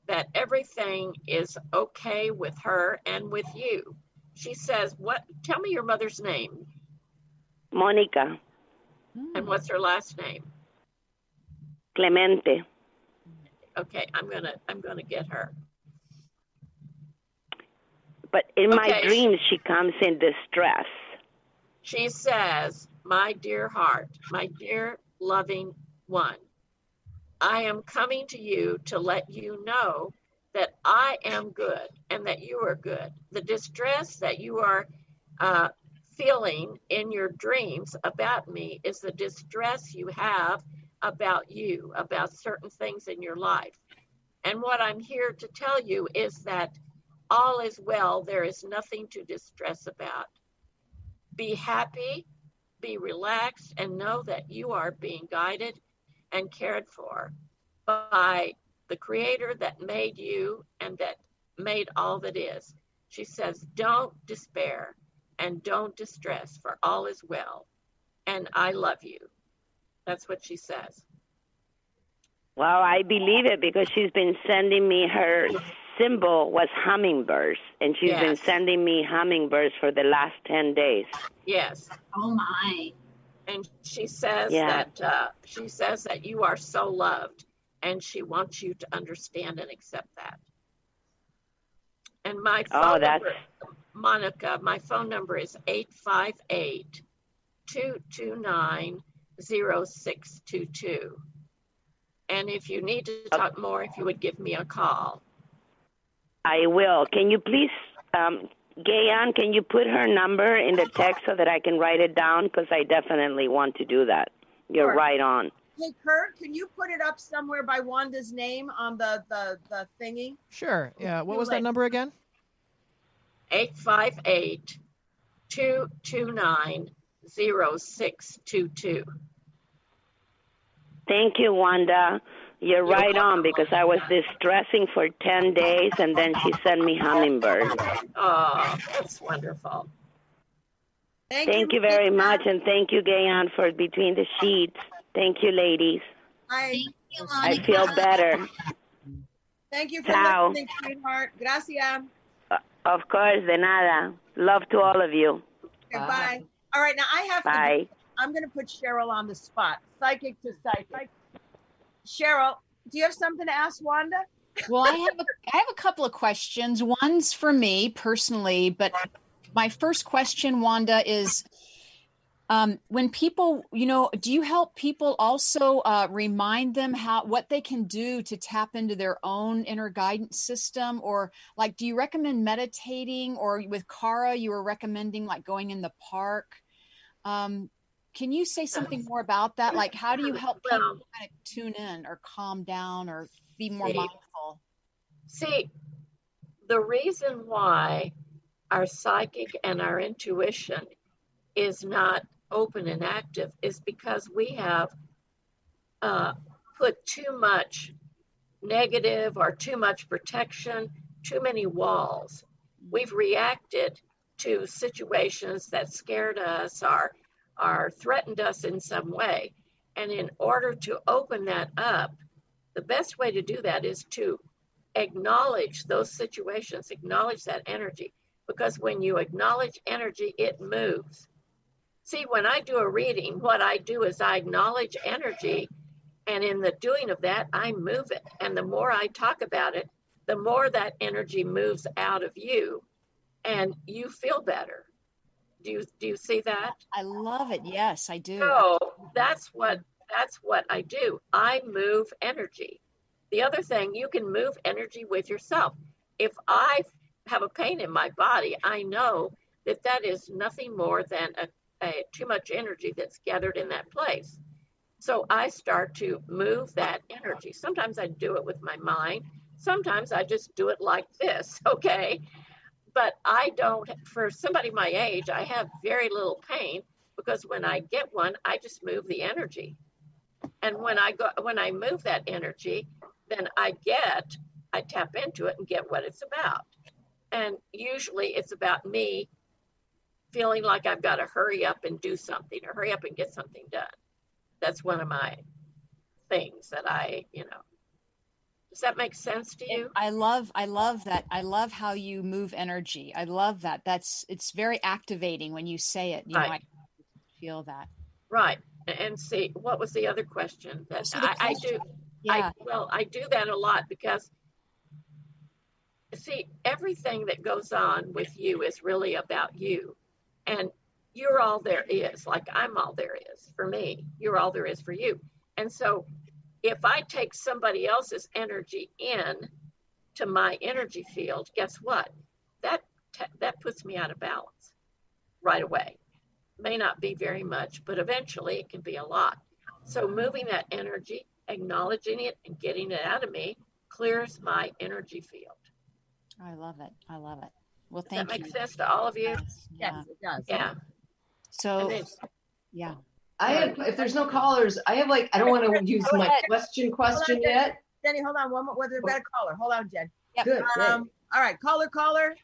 that everything is okay with her and with you. She says, tell me your mother's name. Monica. And what's her last name? Clemente. Okay, I'm gonna get her. But in my dreams, she comes in distress. She says, my dear heart, my dear loving one, I am coming to you to let you know that I am good and that you are good. The distress that you are feeling in your dreams about me is the distress you have about you, about certain things in your life. And what I'm here to tell you is that all is well. There is nothing to distress about. Be happy, be relaxed, and know that you are being guided and cared for by the Creator that made you and that made all that is. She says, don't despair and don't distress, for all is well, and I love you. That's what she says. Well, I believe it because she's been sending me, her symbol was hummingbirds, and she's been sending me hummingbirds for the last 10 days. Yes. Oh my. And she says that you are so loved, and she wants you to understand and accept that. And my phone number, Monica, my phone number is 858-229-0622. And if you need to talk more, if you would give me a call. I will. Can you please, Gaye Ann, can you put her number in the text so that I can write it down? Because I definitely want to do that. You're right on. Hey, Kurt, can you put it up somewhere by Wanda's name on the thingy? Sure. Yeah. What was that number again? 858-229-0622. Thank you, Wanda. You're right on, because I was distressing for 10 days, and then she sent me hummingbirds. Oh, that's wonderful. Thank you very much, and thank you, Gaye Ann, for Between the Sheets. Thank you, ladies. Thank you, I feel better. Thank you for Ciao. listening, sweetheart. Gracias. Of course, de nada. Love to all of you. Okay, bye. All right, now I have Bye. I'm going to put Cheryl on the spot. Psychic to psychic. Cheryl, do you have something to ask Wanda? Well, I have a couple of questions. One's for me personally, but my first question, Wanda, is when people, do you help people also remind them what they can do to tap into their own inner guidance system? Or like, do you recommend meditating? Or with Cara, you were recommending like going in the park. Can you say something more about that? Like, how do you help people kind of tune in or calm down or be more mindful? See, the reason why our psychic and our intuition is not open and active is because we have put too much negative or too much protection, too many walls. We've reacted to situations that scared us or threatened us in some way. And in order to open that up, the best way to do that is to acknowledge those situations, acknowledge that energy, because when you acknowledge energy, it moves. See, when I do a reading, what I do is I acknowledge energy, and in the doing of that, I move it. And the more I talk about it, the more that energy moves out of you, and you feel better. Do you see that? I love it. Yes, I do. So that's what I do. I move energy. The other thing, you can move energy with yourself. If I have a pain in my body, I know that that is nothing more than too much energy that's gathered in that place. So I start to move that energy. Sometimes I do it with my mind. Sometimes I just do it like this, okay? But I don't, for somebody my age, I have very little pain, because when I get one, I just move the energy. And when I move that energy, then I tap into it and get what it's about. And usually it's about me feeling like I've got to hurry up and do something, or hurry up and get something done. That's one of my things that does that make sense to you? I love that. I love how you move energy. I love that. It's very activating when you say it. You know, I feel that. Right. And see, what was the other question? That So I do. Yeah. I do that a lot, because see, everything that goes on with you is really about you. And you're all there is, like I'm all there is for me. You're all there is for you. And so if I take somebody else's energy in to my energy field, guess what? That puts me out of balance right away. May not be very much, but eventually it can be a lot. So moving that energy, acknowledging it, and getting it out of me clears my energy field. I love it. I love it. Well, Does thank that you. make sense to all of you? Yes, it does. Yeah. So, yeah. I have, if there's no callers, I have I don't want to use Go my ahead. question yet. Jenny, hold on. One more. We've got a caller. Hold on, Jen. Yep. Good. All right. Caller.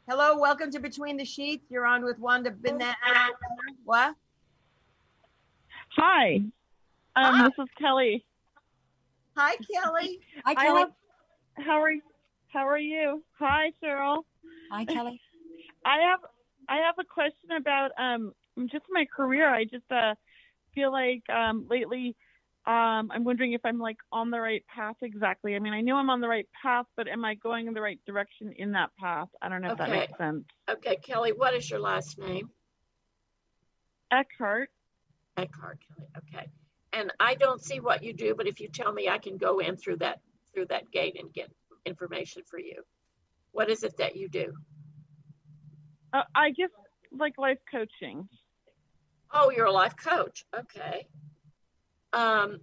Hello. Welcome to Between the Sheets. You're on with Wanda Binats. What? Hi. Hi. This is Kelly. Hi, Kelly. Hi, Kelly. How are you? Hi, Cheryl. Hi, Kelly. I have a question about just my career. I just feel like lately I'm wondering if I'm on the right path exactly. I mean, I know I'm on the right path, but am I going in the right direction in that path? I don't know if that makes sense. Okay, Kelly, what is your last name? Eckhart, Kelly. Okay. And I don't see what you do, but if you tell me, I can go in through that gate and get information for you. What is it that you do? I guess life coaching. Oh, you're a life coach. Okay. And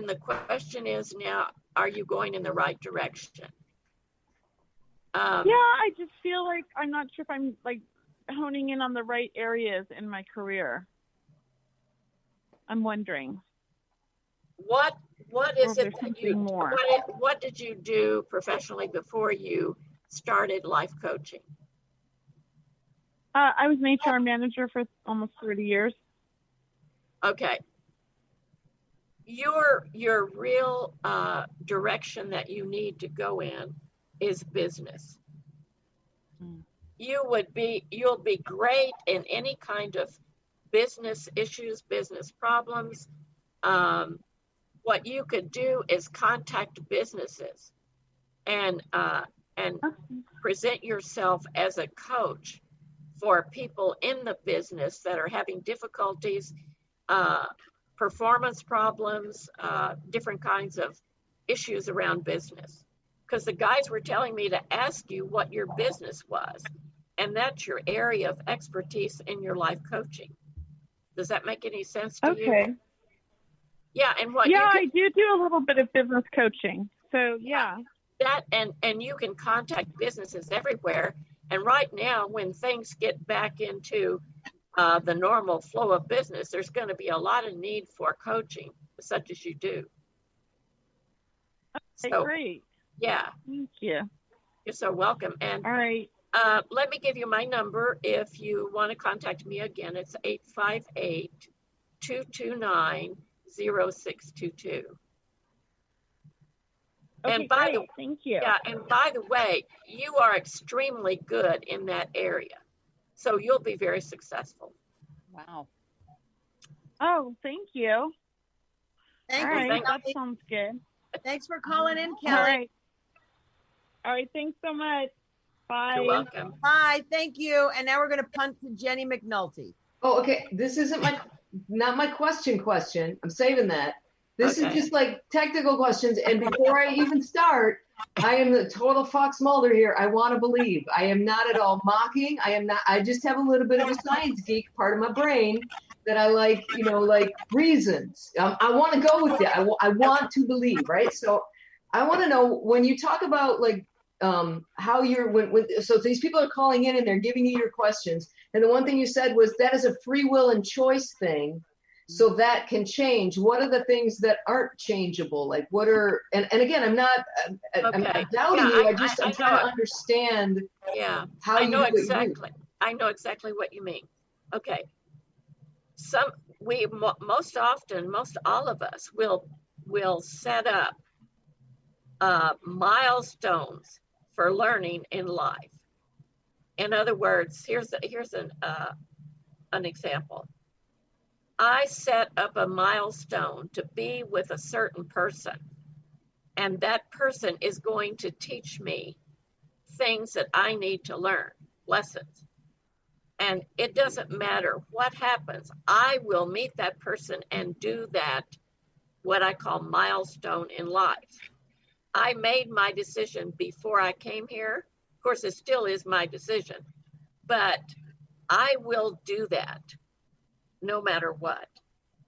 the question is now, are you going in the right direction? Yeah, I just feel like I'm not sure if I'm honing in on the right areas in my career. I'm wondering. What is it that you more? What did you do professionally before you started life coaching? I was an HR manager for almost 30 years. Okay. Your real direction that you need to go in is business. You'll be great in any kind of business issues, business problems. What you could do is contact businesses and present yourself as a coach for people in the business that are having difficulties, performance problems, different kinds of issues around business. Because the guys were telling me to ask you what your business was, and that's your area of expertise in your life coaching. Does that make any sense to you? Okay. Yeah, and what? Yeah, I do a little bit of business coaching. So yeah. That and you can contact businesses everywhere. And right now, when things get back into the normal flow of business, there's going to be a lot of need for coaching, such as you do. Okay, so, great. Yeah. Thank you. You're so welcome. And all right. Let me give you my number if you want to contact me again. It's 858-229-0622. Okay, And by great. Thank you. Yeah, and by the way, you are extremely good in that area. So you'll be very successful. Wow. Oh, thank you. Thank All you. right, Kelly. that sounds good. Thanks for calling in, All Kelly. right. All right, thanks so much. Bye. You're welcome. Bye. Thank you. And now we're going to punt to Jenny McNulty. Oh, okay. This isn't not my question. I'm saving that. This is just like technical questions. And before I even start, I am the total Fox Mulder here. I want to believe. I am not at all mocking. I just have a little bit of a science geek part of my brain that I like, like reasons. I want to go with that. I want to believe, right? So I want to know, when you talk about like how you're, so these people are calling in and they're giving you your questions. And the one thing you said was that is a free will and choice thing. So that can change. What are the things that aren't changeable? Like what are, and again, I'm not doubting you. I'm trying to understand how you do it. I know exactly what you mean. Okay. Most all of us will set up milestones for learning in life. In other words, here's an example. I set up a milestone to be with a certain person, and that person is going to teach me things that I need to learn, lessons. And it doesn't matter what happens. I will meet that person and do that, what I call milestone in life. I made my decision before I came here. Of course, it still is my decision, but I will do that no matter what.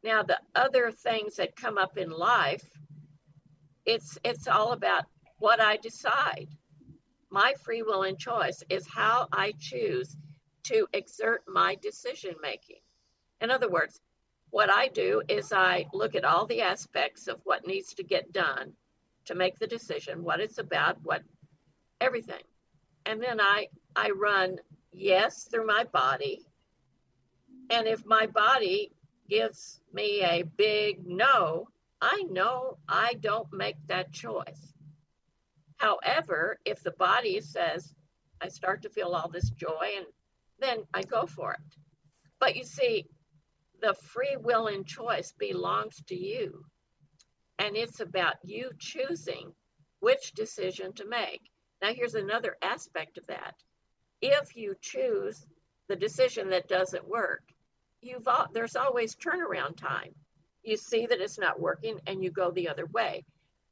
Now, the other things that come up in life, it's all about what I decide. My free will and choice is how I choose to exert my decision making. In other words, what I do is I look at all the aspects of what needs to get done to make the decision, what it's about, everything. And then I run yes through my body. And if my body gives me a big no, I know I don't make that choice. However, if the body says, I start to feel all this joy, and then I go for it. But you see, the free will and choice belongs to you. And it's about you choosing which decision to make. Now, here's another aspect of that. If you choose the decision that doesn't work, there's always turnaround time. You see that it's not working and you go the other way.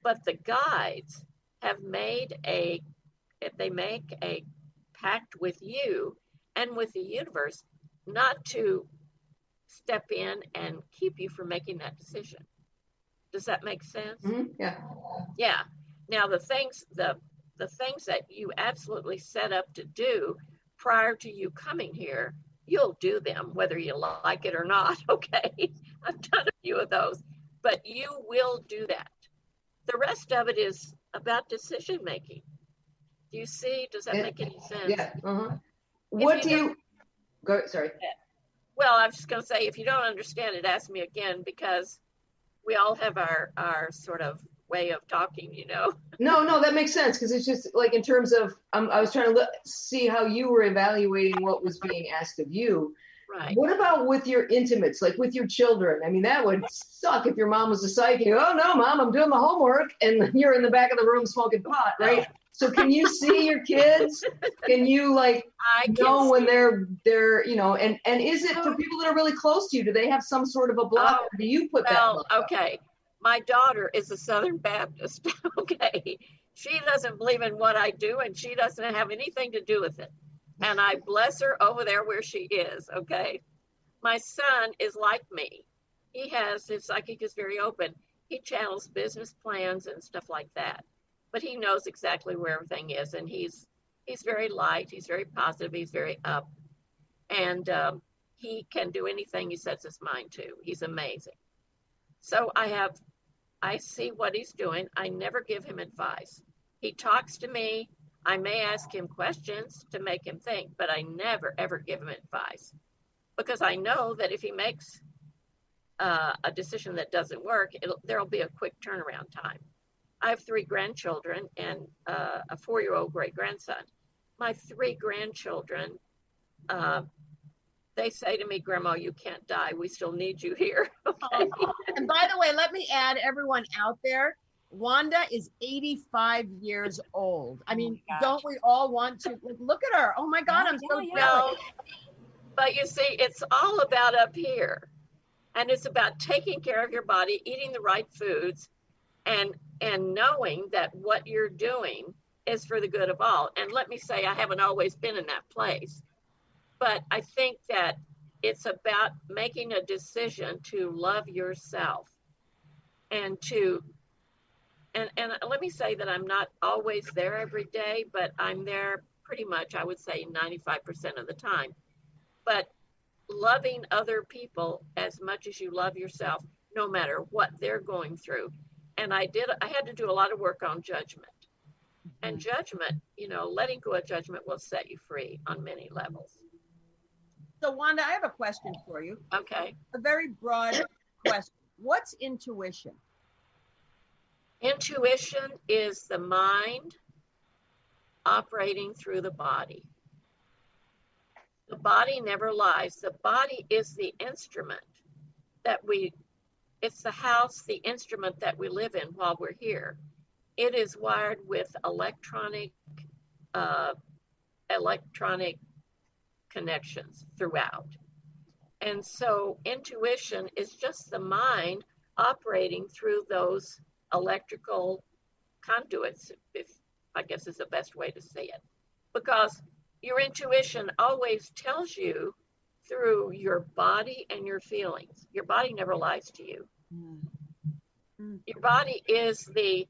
But the guides have made a pact with you and with the universe not to step in and keep you from making that decision. Does that make sense? Mm-hmm. Yeah. Yeah. Now the things that you absolutely set up to do prior to you coming here, you'll do them whether you like it or not. Okay. I've done a few of those, but you will do that. The rest of it is about decision making. Do you see? Does that make any sense? Yeah. Uh-huh. What do you go? Sorry. Well, I was just going to say, if you don't understand it, ask me again, because we all have our sort of way of talking, No, that makes sense, because it's just like in terms of, I was trying to see how you were evaluating what was being asked of you. Right. What about with your intimates, like with your children? I mean, that would suck if your mom was a psychic. Oh, no, Mom, I'm doing the homework, and you're in the back of the room smoking pot, right? So can you see your kids? Can you know when they're and is it for people that are really close to you? Do they have some sort of a block, or do you put that block up? Okay. My daughter is a Southern Baptist. Okay. She doesn't believe in what I do, and she doesn't have anything to do with it. And I bless her over there where she is. Okay. My son is like me. His psychic is very open. He channels business plans and stuff like that. But he knows exactly where everything is, and he's very light, he's very positive, he's very up, and he can do anything he sets his mind to. He's amazing. So I see what he's doing. I never give him advice. He talks to me. I may ask him questions to make him think, but I never, ever give him advice, because I know that if he makes a decision that doesn't work, there'll be a quick turnaround time. I have 3 grandchildren and a 4-year-old great-grandson. My 3 grandchildren, they say to me, Grandma, you can't die. We still need you here. Okay. And by the way, let me add, everyone out there, Wanda is 85 years old. I mean, don't we all want to look at her? Oh my God, I'm so jealous. But you see, it's all about up here. And it's about taking care of your body, eating the right foods, and knowing that what you're doing is for the good of all. And let me say, I haven't always been in that place. But I think that it's about making a decision to love yourself and let me say that I'm not always there every day, but I'm there pretty much, I would say 95% of the time. But loving other people as much as you love yourself, no matter what they're going through. And I had to do a lot of work on judgment. And judgment, letting go of judgment will set you free on many levels. So Wanda, I have a question for you. Okay. A very broad question. What's intuition? Intuition is the mind operating through the body. The body never lies. The body is the instrument it's the house, the instrument that we live in while we're here. It is wired with electronic connections throughout. And so intuition is just the mind operating through those electrical conduits, if I guess is the best way to say it. Because your intuition always tells you through your body and your feelings. Your body never lies to you. Your body is the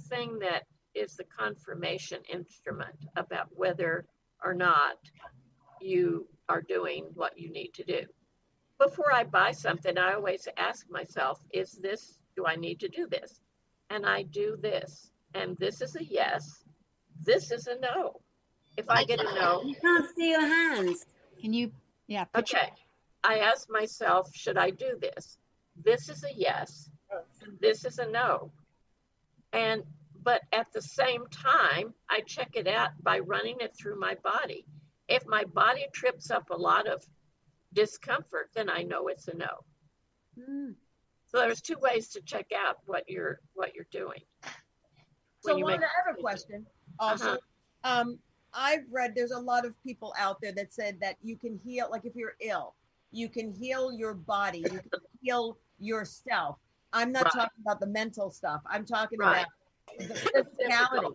thing that is the confirmation instrument about whether or not you are doing what you need to do. Before I buy something, I always ask myself, do I need to do this? And I do this. And this is a yes. This is a no. If I get a no. You can't see your hands. Can you? Yeah. Okay. I ask myself, should I do this? This is a yes. This is a no. But at the same time, I check it out by running it through my body. If my body trips up a lot of discomfort, then I know it's a no. So there's 2 ways to check out what you're doing. So Wanda, I have a question. Also, I've read there's a lot of people out there that said that you can heal, like if you're ill, you can heal your body, you can heal yourself. I'm not talking about the mental stuff. I'm talking about the physicality.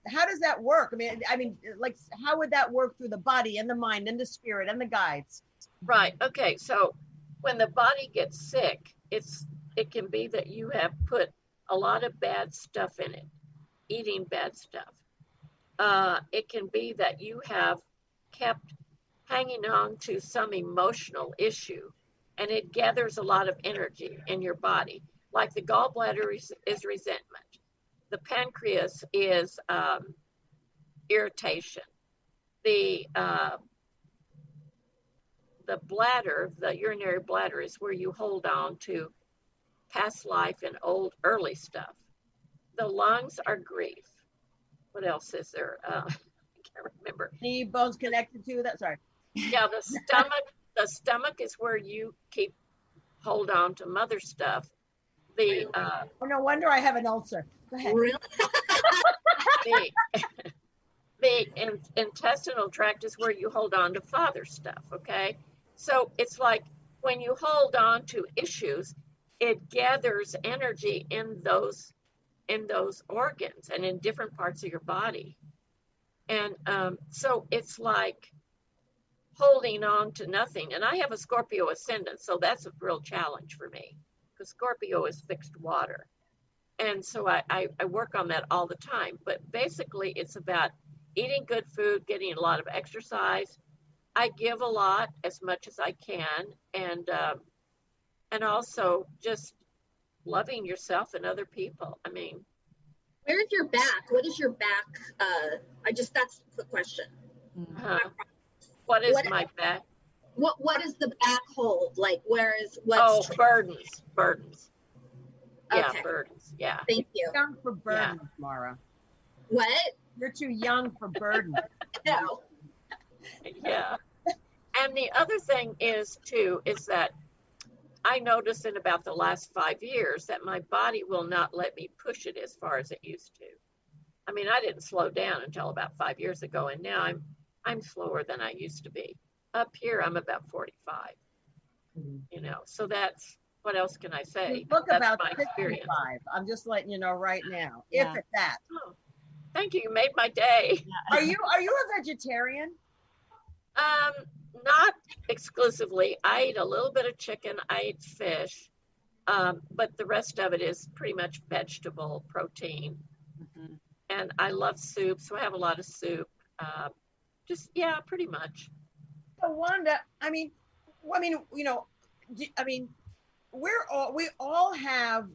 How does that work? I mean, like, how would that work through the body and the mind and the spirit and the guides? Right. Okay. So when the body gets sick, it can be that you have put a lot of bad stuff in it, eating bad stuff. It can be that you have kept hanging on to some emotional issue, and it gathers a lot of energy in your body. Like the gallbladder is resentment. The pancreas is irritation. The bladder, the urinary bladder, is where you hold on to past life and early stuff. The lungs are grief. What else is there? I can't remember. Knee bones connected to that. Sorry. Yeah, the stomach. The stomach is where you hold on to mother stuff. No wonder I have an ulcer. Go ahead. Really? The intestinal tract is where you hold on to father stuff. Okay, so it's like when you hold on to issues, it gathers energy in those organs and in different parts of your body, and so it's like holding on to nothing. And I have a Scorpio ascendant, so that's a real challenge for me, because Scorpio is fixed water. And so I work on that all the time. But basically, it's about eating good food, getting a lot of exercise. I give a lot, as much as I can, and also just loving yourself and other people. I mean, where's your back? What is your back? That's the question. What is my back? What does the back hold? Like, what's burdens. Yeah, Okay. burdens. Yeah. Thank you. You're young for burdens, Mara. What? You're too young for burdens. No. Yeah. And the other thing is that I noticed in about the last 5 years that my body will not let me push it as far as it used to. I mean, I didn't slow down until about 5 years ago, and now I'm slower than I used to be. Up here, I'm about 45. You know, so that's, what else can I say? You look That's about my 65. experience. I'm just letting you know right now. Yeah. If at that. Oh, thank you. You made my day. Are you a vegetarian? Not exclusively. I eat a little bit of chicken. I eat fish, but the rest of it is pretty much vegetable protein. Mm-hmm. And I love soup, so I have a lot of soup. Pretty much. So Wanda, we all have.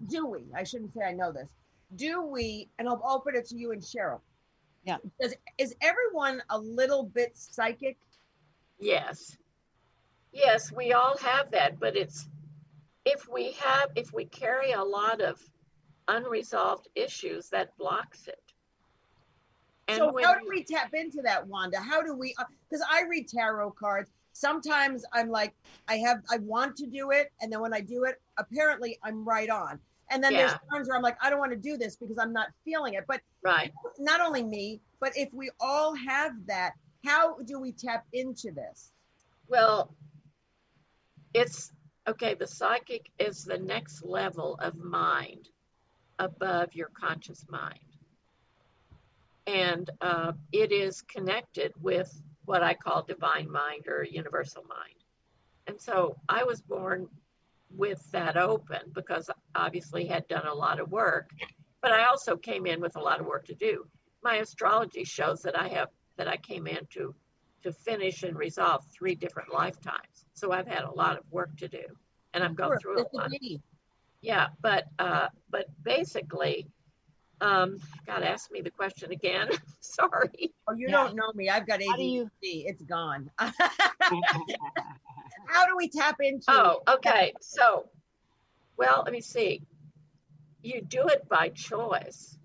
Do we? I shouldn't say I know this. Do we? And I'll open it to you and Cheryl. Yeah. Is everyone a little bit psychic? Yes. Yes, we all have that, but it's if we carry a lot of unresolved issues, that blocks it. And so how do we tap into that, Wanda? How do we, because I read tarot cards. Sometimes I'm like, I want to do it. And then when I do it, apparently I'm right on. And then there's times where I'm like, I don't want to do this because I'm not feeling it. But not only me, but if we all have that, how do we tap into this? Well, it's okay. The psychic is the next level of mind above your conscious mind. And it is connected with what I call divine mind or universal mind. And so I was born with that open because obviously had done a lot of work, but I also came in with a lot of work to do. My astrology shows that I came in to finish and resolve 3 different lifetimes. So I've had a lot of work to do, and I'm going through a lot. Yeah, but basically, God, ask me the question again. Sorry. Oh, you don't know me. I've got ADHD. It's gone. How do we tap into? Oh, okay. So, well, let me see. You do it by choice.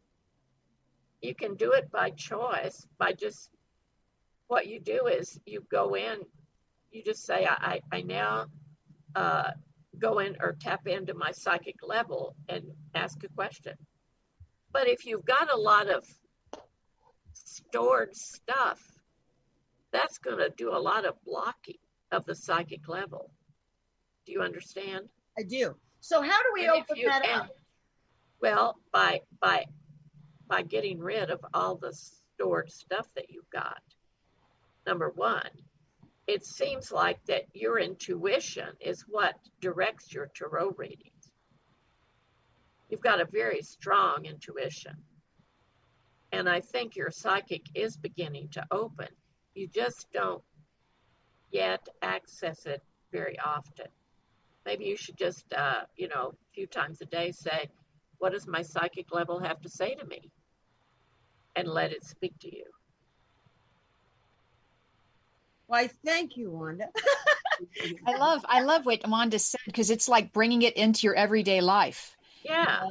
You can do it by choice by just, what you do is you go in, you just say, I now go in or tap into my psychic level and ask a question. But if you've got a lot of stored stuff, that's going to do a lot of blocking of the psychic level. Do you understand? I do. So how do we open that up? Well, by getting rid of all the stored stuff that you've got. Number one, it seems like that your intuition is what directs your tarot readings. You've got a very strong intuition. And I think your psychic is beginning to open. You just don't yet access it very often. Maybe you should just, a few times a day say, what does my psychic level have to say to me? And let it speak to you. Why, thank you, Wanda. I love what Wanda said, because it's like bringing it into your everyday life. Yeah.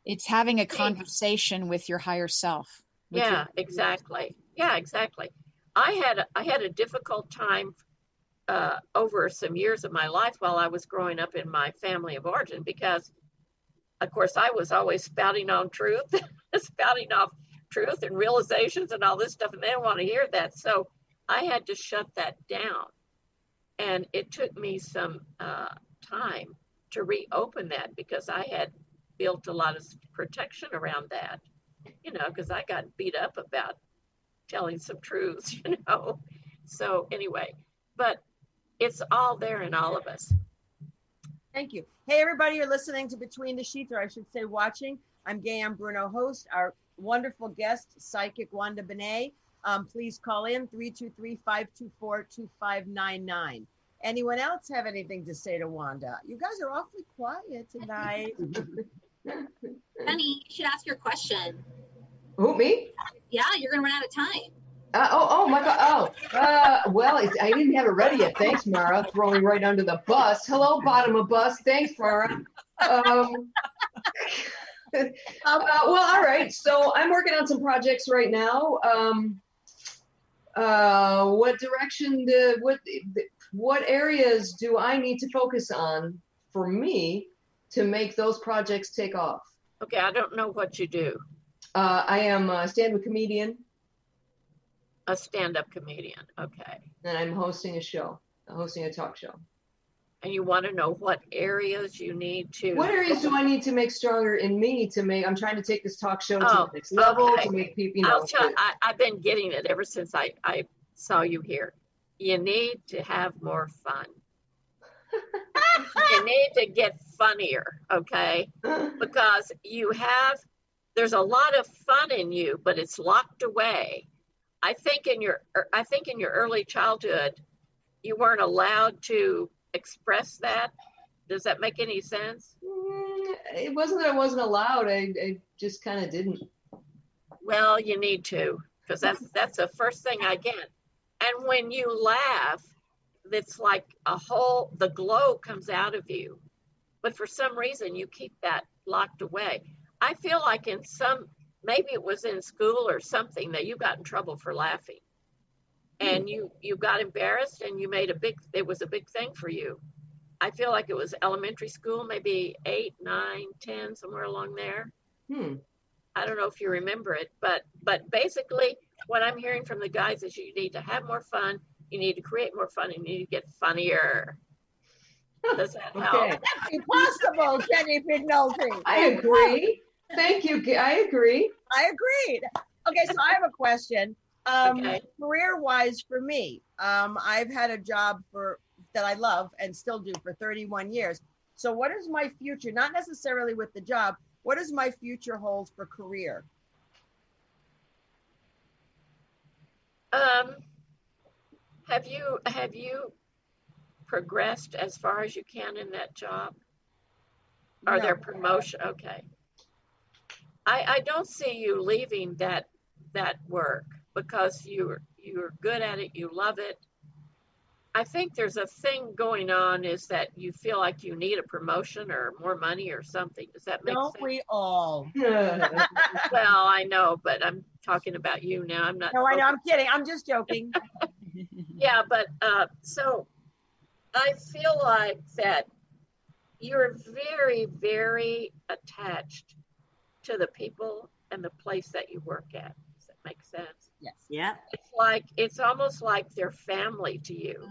It's having a conversation with your higher self. Yeah, exactly. Yeah, exactly. I had a difficult time over some years of my life while I was growing up in my family of origin, because of course I was always spouting off truth and realizations and all this stuff, and they didn't want to hear that. So I had to shut that down. And it took me some time to reopen that, because I had built a lot of protection around that, because I got beat up about telling some truths, So anyway, but it's all there in all of us. Thank you. Hey, everybody, you're listening to Between the Sheets, or I should say watching. I'm Gaye Ann Bruno, host. Our wonderful guest, Psychic Wanda Binats. Please call in 323-524-2599. Anyone else have anything to say to Wanda? You guys are awfully quiet tonight. Honey, you should ask your question. Who, me? Yeah, you're going to run out of time. Oh my God. Well, I didn't have it ready yet. Thanks, Mara. Throwing right under the bus. Hello, bottom of bus. Thanks, Mara. Well, all right. So I'm working on some projects right now. What direction? What areas do I need to focus on for me to make those projects take off? Okay, I don't know what you do. I am a stand-up comedian. A stand-up comedian, okay. And I'm hosting a talk show. And you want to know what areas you need to... What areas do I need to make stronger in me I'm trying to take this talk show to the next level, okay. to make people, I've been getting it ever since I saw you here. You need to have more fun. You need to get funnier, okay? Because there's a lot of fun in you, but it's locked away. I think in your early childhood, you weren't allowed to express that. Does that make any sense? It wasn't that I wasn't allowed. I just kind of didn't. Well, you need to, because that's the first thing I get. And when you laugh, it's like the glow comes out of you. But for some reason, you keep that locked away. I feel like maybe it was in school or something that you got in trouble for laughing. And you got embarrassed and it was a big thing for you. I feel like it was elementary school, maybe 8, 9, 10, somewhere along there. I don't know if you remember it, but basically what I'm hearing from the guys is you need to have more fun, you need to create more fun, and you need to get funnier. Does that help? Okay. That's impossible, Jenny Pignolte. I agree. Thank you. I agree. I agreed. Okay, so I have a question. Career-wise for me, I've had a job that I love and still do for 31 years. So what is my future? Not necessarily with the job. What does my future hold for career? Have you progressed as far as you can in that job? Are there promotion? Okay. I don't see you leaving that work because you're good at it, you love it. I think there's a thing going on is that you feel like you need a promotion or more money or something. Does that make sense? Don't we all? Well, I know, but I'm talking about you now. I'm not. No, I know. I'm kidding. I'm just joking. Yeah, but so I feel like that you're very, very attached to the people and the place that you work at. Does that make sense? Yes. Yeah. It's almost like they're family to you.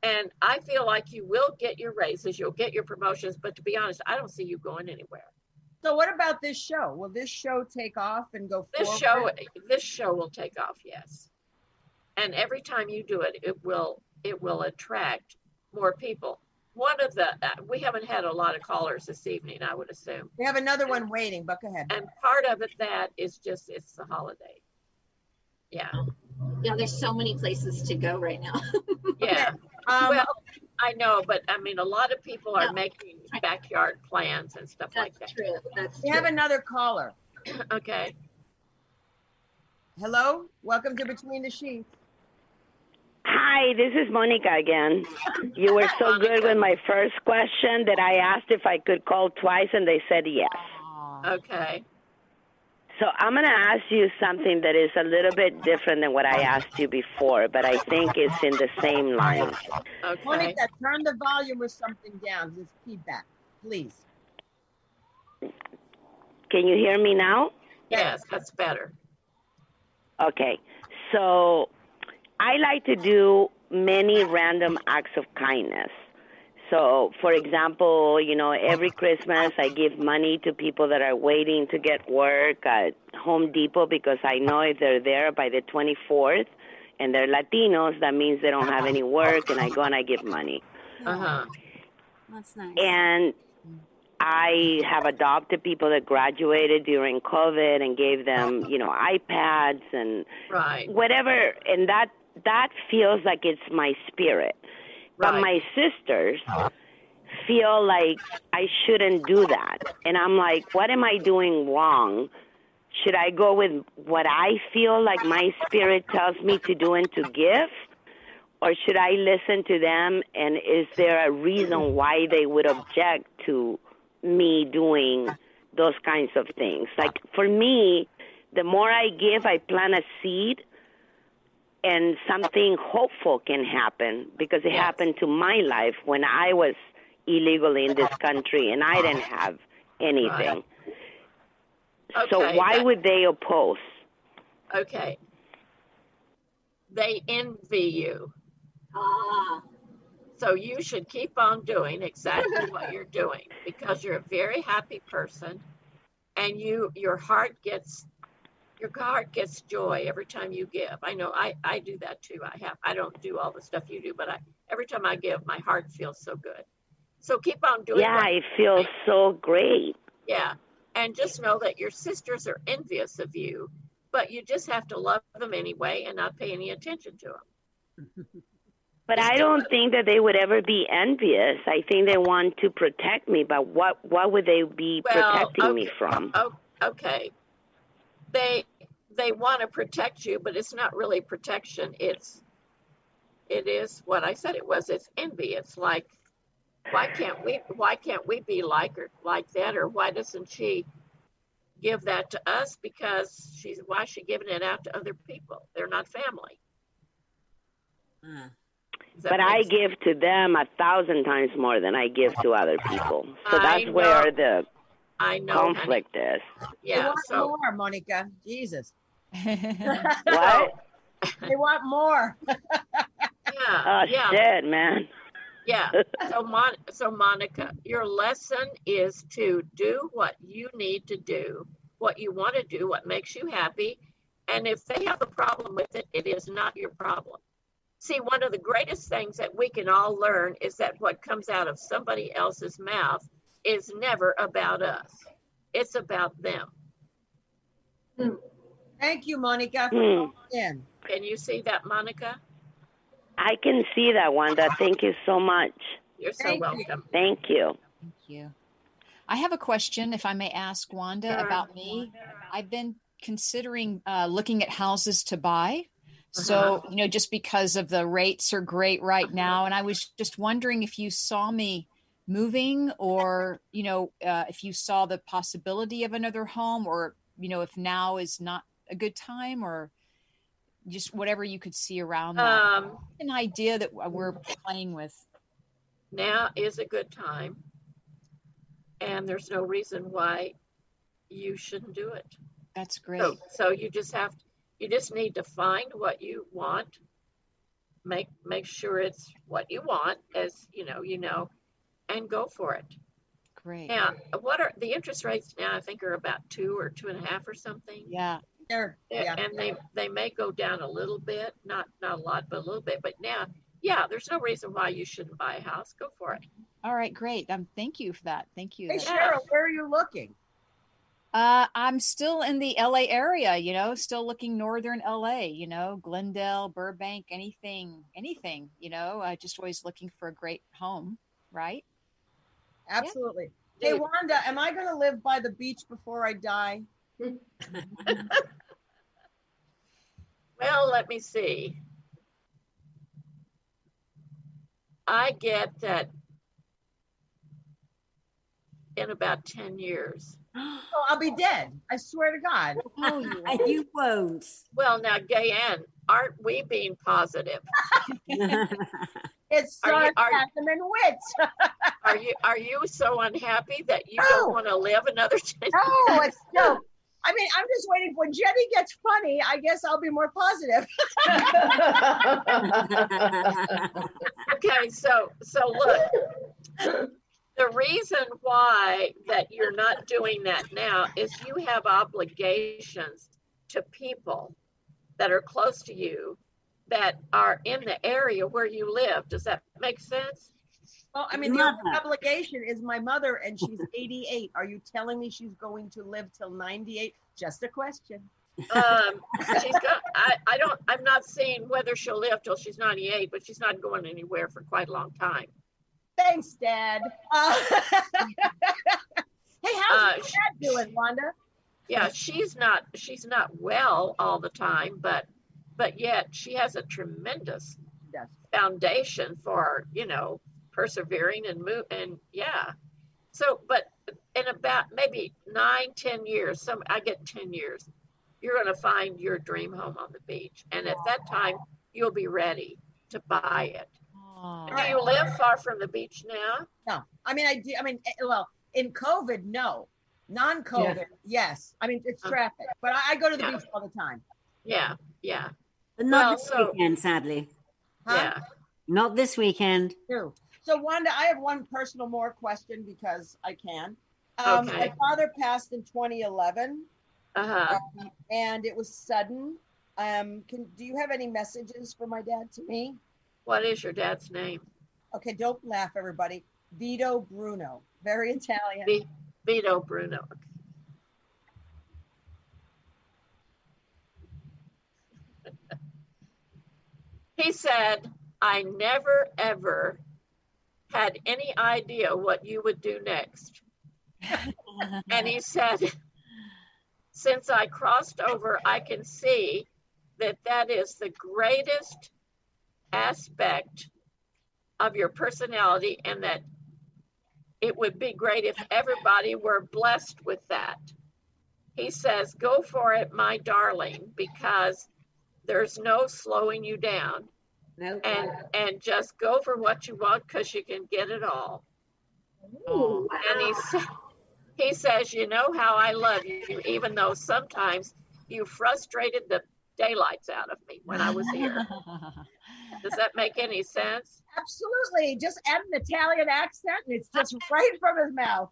And I feel like you will get your raises, you'll get your promotions, but to be honest, I don't see you going anywhere. So what about this show? Will this show take off and go forward? This show will take off, yes. And every time you do it, it will attract more people. We haven't had a lot of callers this evening, I would assume. We have another one waiting, but go ahead. And part of it it's the holiday. Yeah. Yeah, there's so many places to go right now. Yeah. Well, I know, but I mean, a lot of people are making backyard plans and stuff like that. True. That's We have another caller. Okay. Hello. Welcome to Between the Sheets. Hi, this is Monica again. You were so good with my first question that I asked if I could call twice, and they said yes. Okay. So I'm going to ask you something that is a little bit different than what I asked you before, but I think it's in the same line. Okay. Monica, turn the volume or something down. There's feedback, please. Can you hear me now? Yes, that's better. Okay. So I like to do many random acts of kindness. So, for example, every Christmas I give money to people that are waiting to get work at Home Depot because I know if they're there by the 24th and they're Latinos, that means they don't have any work, and I go and I give money. Uh-huh. That's nice. And I have adopted people that graduated during COVID and gave them, iPads and whatever, and that feels like it's my spirit. But my sisters feel like I shouldn't do that. And I'm like, what am I doing wrong should I go with what I feel like my spirit tells me to do and to give? Or should I listen to them? And is there a reason why they would object to me doing those kinds of things? Like for me, the more I give, I plant a seed and something hopeful can happen, because it happened to my life when I was illegally in this country and I didn't have anything. Right. So why would they oppose? Okay. They envy you. So you should keep on doing exactly what you're doing, because you're a very happy person, and your heart gets joy every time you give. I know I do that too. I don't do all the stuff you do, but every time I give, my heart feels so good. So keep on doing. Yeah, it feels so great. Yeah, and just know that your sisters are envious of you, but you just have to love them anyway and not pay any attention to them. But I don't think that they would ever be envious. I think they want to protect me, but what would they be protecting me from? Okay. They want to protect you, but it's not really protection. It is what I said it was. It's envy. It's like, why can't we be like that? Or why doesn't she give that to us? Because why is she giving it out to other people? They're not family. But I give to them 1,000 times more than I give to other people. So that's where the conflict is. Yeah. They want more, Monica. Jesus. What? They want more. Shit, man. Yeah. So Monica, your lesson is to do what you need to do, what you want to do, what makes you happy. And if they have a problem with it, it is not your problem. See, one of the greatest things that we can all learn is that what comes out of somebody else's mouth is never about us. It's about them. Thank you, Monica. Can you see that, Monica? I can see that, Wanda. Thank you so much. You're so welcome. Thank you. Thank you. I have a question, if I may ask Wanda, about me. I've been considering looking at houses to buy. So, just because of the rates are great right now. And I was just wondering if you saw me moving, or, if you saw the possibility of another home, or, if now is not a good time, or just whatever you could see around that. An idea that we're playing with. Now is a good time. And there's no reason why you shouldn't do it. That's great. So you just need to find what you want, make sure it's what you want, as and go for it. Great. Now, what are the interest rates now? I think are about 2 or 2.5 or something. Yeah. And they may go down a little bit, not a lot, but a little bit. But now, there's no reason why you shouldn't buy a house. Go for it. All right, great. Thank you for that. Thank you. Hey, Cheryl, where are you looking? I'm still in the LA area, still looking northern LA, Glendale, Burbank, anything, just always looking for a great home, right? Absolutely. Yeah. Hey, Wanda, am I going to live by the beach before I die? Well, let me see. I get that in about 10 years. Oh, I'll be dead. I swear to God. Oh, you won't. Well, now, Gaye Ann, aren't we being positive? It's sarcasm and wit. Are you so unhappy that you don't want to live another 10 years? It's no. I mean, I'm just waiting. When Jenny gets funny, I guess I'll be more positive. Okay, so look. The reason why that you're not doing that now is you have obligations to people that are close to you that are in the area where you live. Does that make sense? Well, I mean, the only obligation is my mother, and she's 88. Are you telling me she's going to live till 98? Just a question. I'm not saying whether she'll live till she's 98, but she's not going anywhere for quite a long time. Thanks, Dad. Hey, how's your dad doing, Wanda? Yeah, she's not well all the time, but yet she has a tremendous foundation for, persevering and move, and yeah. So, but in about maybe 9-10 years, I get 10 years, you're going to find your dream home on the beach, and at that time you'll be ready to buy it. Do you live far from the beach now? No, I mean, I do. I mean, well, in COVID, no. Non-COVID, yes. I mean, it's traffic, but I go to the beach all the time. Yeah. But not this weekend, sadly. Huh? Yeah. Not this weekend. True. So, Wanda, I have one personal more question because I can. Okay. My father passed in 2011, and it was sudden. Do you have any messages for my dad to me? What is your dad's name? Okay, don't laugh, everybody. Vito Bruno. Very Italian. Vito Bruno. He said, I never, ever had any idea what you would do next. And he said, since I crossed over, I can see that is the greatest aspect of your personality, and that it would be great if everybody were blessed with that. He says, go for it, my darling, because there's no slowing you down. No. And just go for what you want, because you can get it all. Oh, wow. And he says, you know how I love you, even though sometimes you frustrated the daylights out of me when I was here. Does that make any sense? Absolutely. Just add an Italian accent and it's just right from his mouth.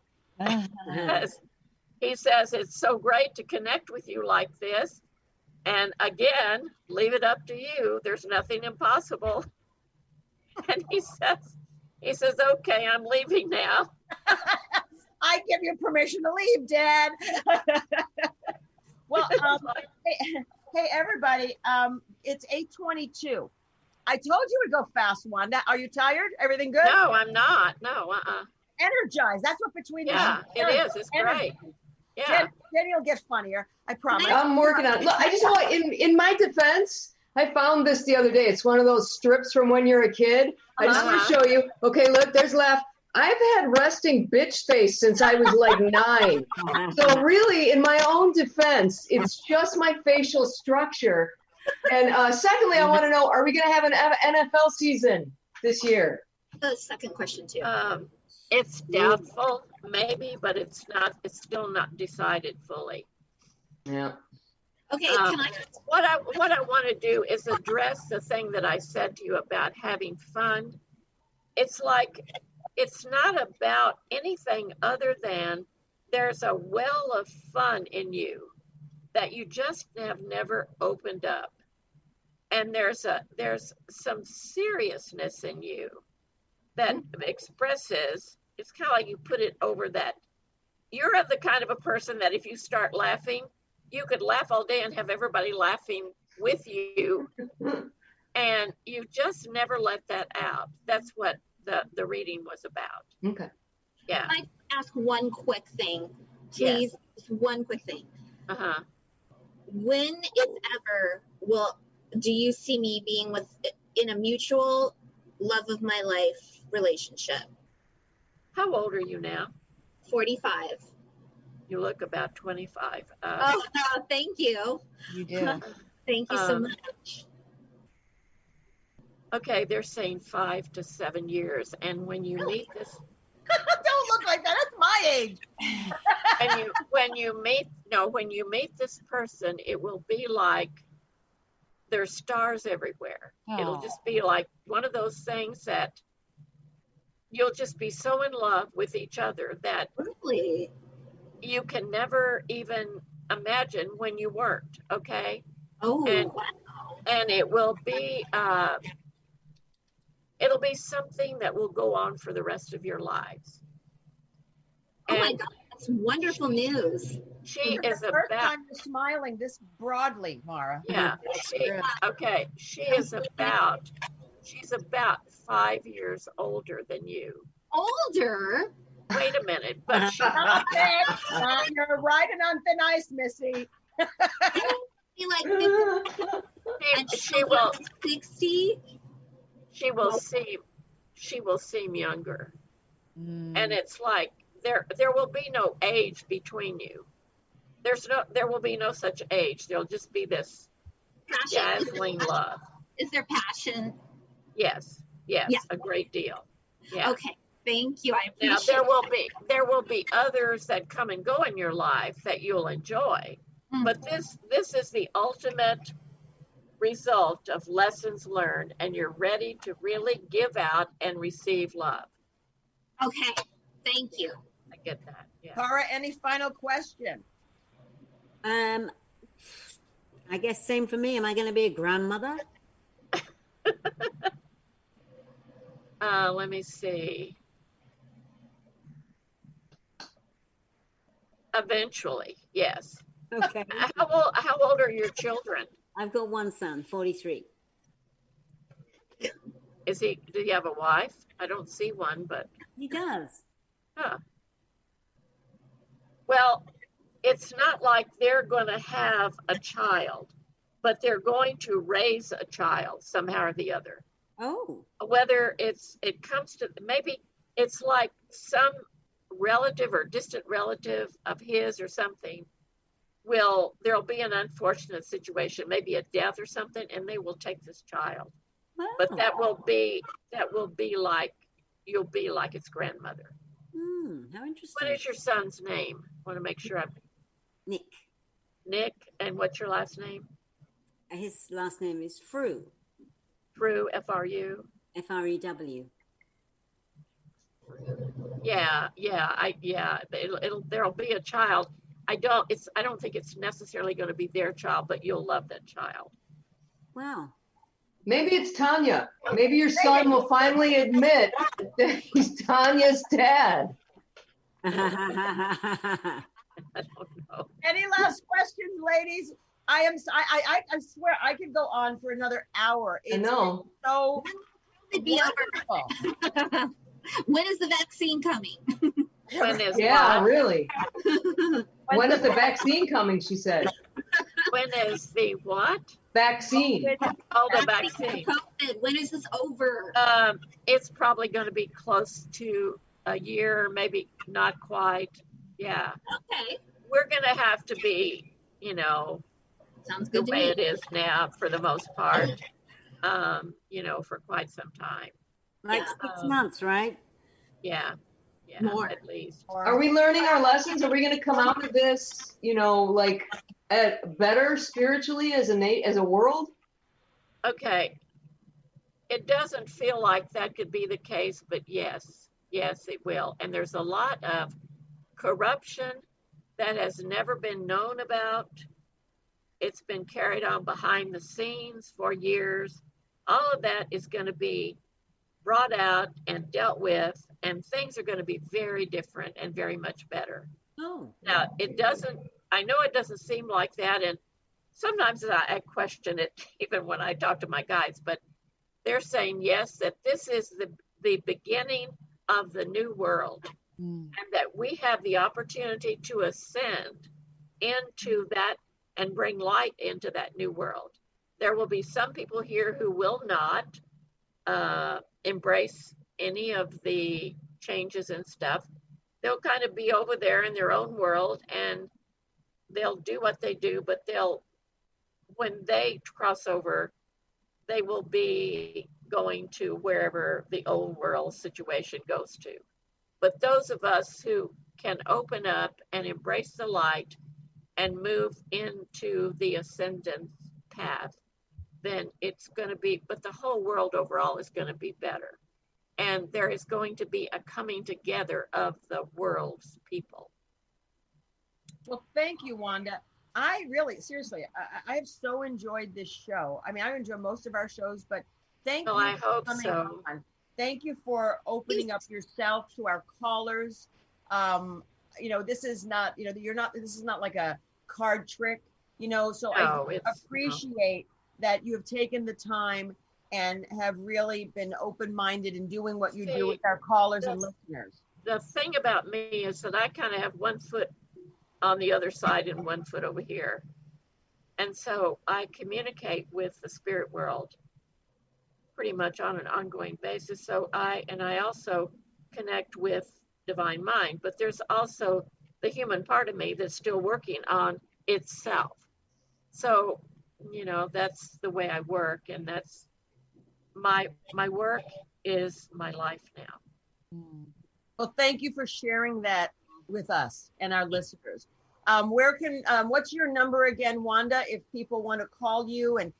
Yes. He says, it's so great to connect with you like this. And again, leave it up to you. There's nothing impossible. And he says, okay, I'm leaving now. I give you permission to leave, Dad. Well, hey, everybody, it's 8:22. I told you to go fast, Wanda. Are you tired? Everything good? No, I'm not. No, Energized. That's what between Yeah, it is. It's great. Yeah. Then you'll get funnier. I promise. I'm working on it. Look, I just want, in my defense, I found this the other day. It's one of those strips from when you're a kid. I just want to show you. Okay, look, there's laugh. I've had resting bitch face since I was like 9. So really, in my own defense, it's just my facial structure. And secondly, I want to know, are we going to have an NFL season this year? The second question too. It's doubtful, maybe, but it's still not decided fully. Yeah. Okay, can I? What I want to do is address the thing that I said to you about having fun. It's like, it's not about anything other than there's a well of fun in you that you just have never opened up. And there's some seriousness in you that expresses, it's kind of like you put it over that. You're the kind of a person that if you start laughing, you could laugh all day and have everybody laughing with you. And you just never let that out. That's what the reading was about. Okay. Yeah. Can I ask one quick thing, please? Yes. Just one quick thing. Uh-huh. When, if ever, do you see me being in a mutual love of my life relationship? How old are you now? 45. You look about 25. Thank you. You do. Thank you so much. Okay, they're saying 5 to 7 years. And when you meet this... Don't look like that. That's my age. when you meet this person, it will be like there's stars everywhere. Oh. It'll just be like one of those things that you'll just be so in love with each other that really you can never even imagine when you weren't. Okay. Oh, wow. And it will be it'll be something that will go on for the rest of your lives. Oh my God, that's wonderful news. She is the first time you're smiling this broadly, Mara. Yeah. She's about 5 years older than you. Older? wait a minute, but Stop it. You're riding on thin ice, Missy. Be like 50, she will 60. She will seem younger, and it's like there will be no age between you. There will be no such age. There'll just be this dazzling love. Is there passion? Yes, a great deal. Yeah. Okay, thank you. I appreciate. Now there will be others that come and go in your life that you'll enjoy, but this is the ultimate result of lessons learned, and you're ready to really give out and receive love. Okay, thank you. I get that. Yeah. Cara, any final question? I guess same for me. Am I going to be a grandmother? Let me see. Eventually, yes. Okay. How old are your children? I've got one son, 43. Does he have a wife? I don't see one, but he does. Huh. Well, it's not like they're going to have a child, but they're going to raise a child somehow or the other. Oh. Whether it comes to, maybe it's like some relative or distant relative of his or something there'll be an unfortunate situation, maybe a death or something, and they will take this child. Wow. But that will be like, you'll be like its grandmother. How interesting. What is your son's name? I want to make sure Nick. Nick, and what's your last name? His last name is Frew. Frew, F-R-U? F-R-E-W. Yeah. There'll be a child. I don't think it's necessarily going to be their child, but you'll love that child. Wow. Maybe it's Tanya. Maybe your son will finally admit that he's Tanya's dad. I don't know. Any last questions, ladies? I swear I could go on for another hour. I know. So wonderful. When is the vaccine coming? Really. When is the vaccine coming, she said. When is the what? Vaccine. Oh, the vaccine. COVID. When is this over? It's probably going to be close to a year, maybe not quite. Yeah. Okay. We're going to have to be, sounds good the to way me. it is now for the most part, for quite some time. Like 6 months, right? Yeah. More. At least. Are we learning our lessons? Are we going to come out of this, better spiritually as a world? Okay. It doesn't feel like that could be the case, but yes, it will. And there's a lot of corruption that has never been known about. It's been carried on behind the scenes for years. All of that is going to be brought out and dealt with, and things are going to be very different and very much better. Oh. Now, I know it doesn't seem like that, and sometimes I question it even when I talk to my guides, but they're saying, yes, that this is the beginning of the new world, and that we have the opportunity to ascend into that and bring light into that new world. There will be some people here who will not embrace any of the changes and stuff. They'll kind of be over there in their own world, and they'll do what they do, but when they cross over, they will be going to wherever the old world situation goes to. But those of us who can open up and embrace the light and move into the ascendant path, then it's going to be, but the whole world overall is going to be better. And there is going to be a coming together of the world's people. Well, thank you, Wanda. I really, seriously, I have so enjoyed this show. I mean, I enjoy most of our shows, but thank you I for hope coming so. on. Thank you for opening up yourself to our callers. This is not, this is not like a card trick, so No, I appreciate that you have taken the time and have really been open-minded in doing what you do with our callers and listeners. the thing about me is that I kind of have one foot on the other side and one foot over here. And so I communicate with the spirit world pretty much on an ongoing basis. So I also connect with divine mind, but there's also the human part of me that's still working on itself. So, you know, that's the way I work, and that's my work is my life now. Well, thank you for sharing that with us and our listeners. What's your number again, Wanda, if people want to call you and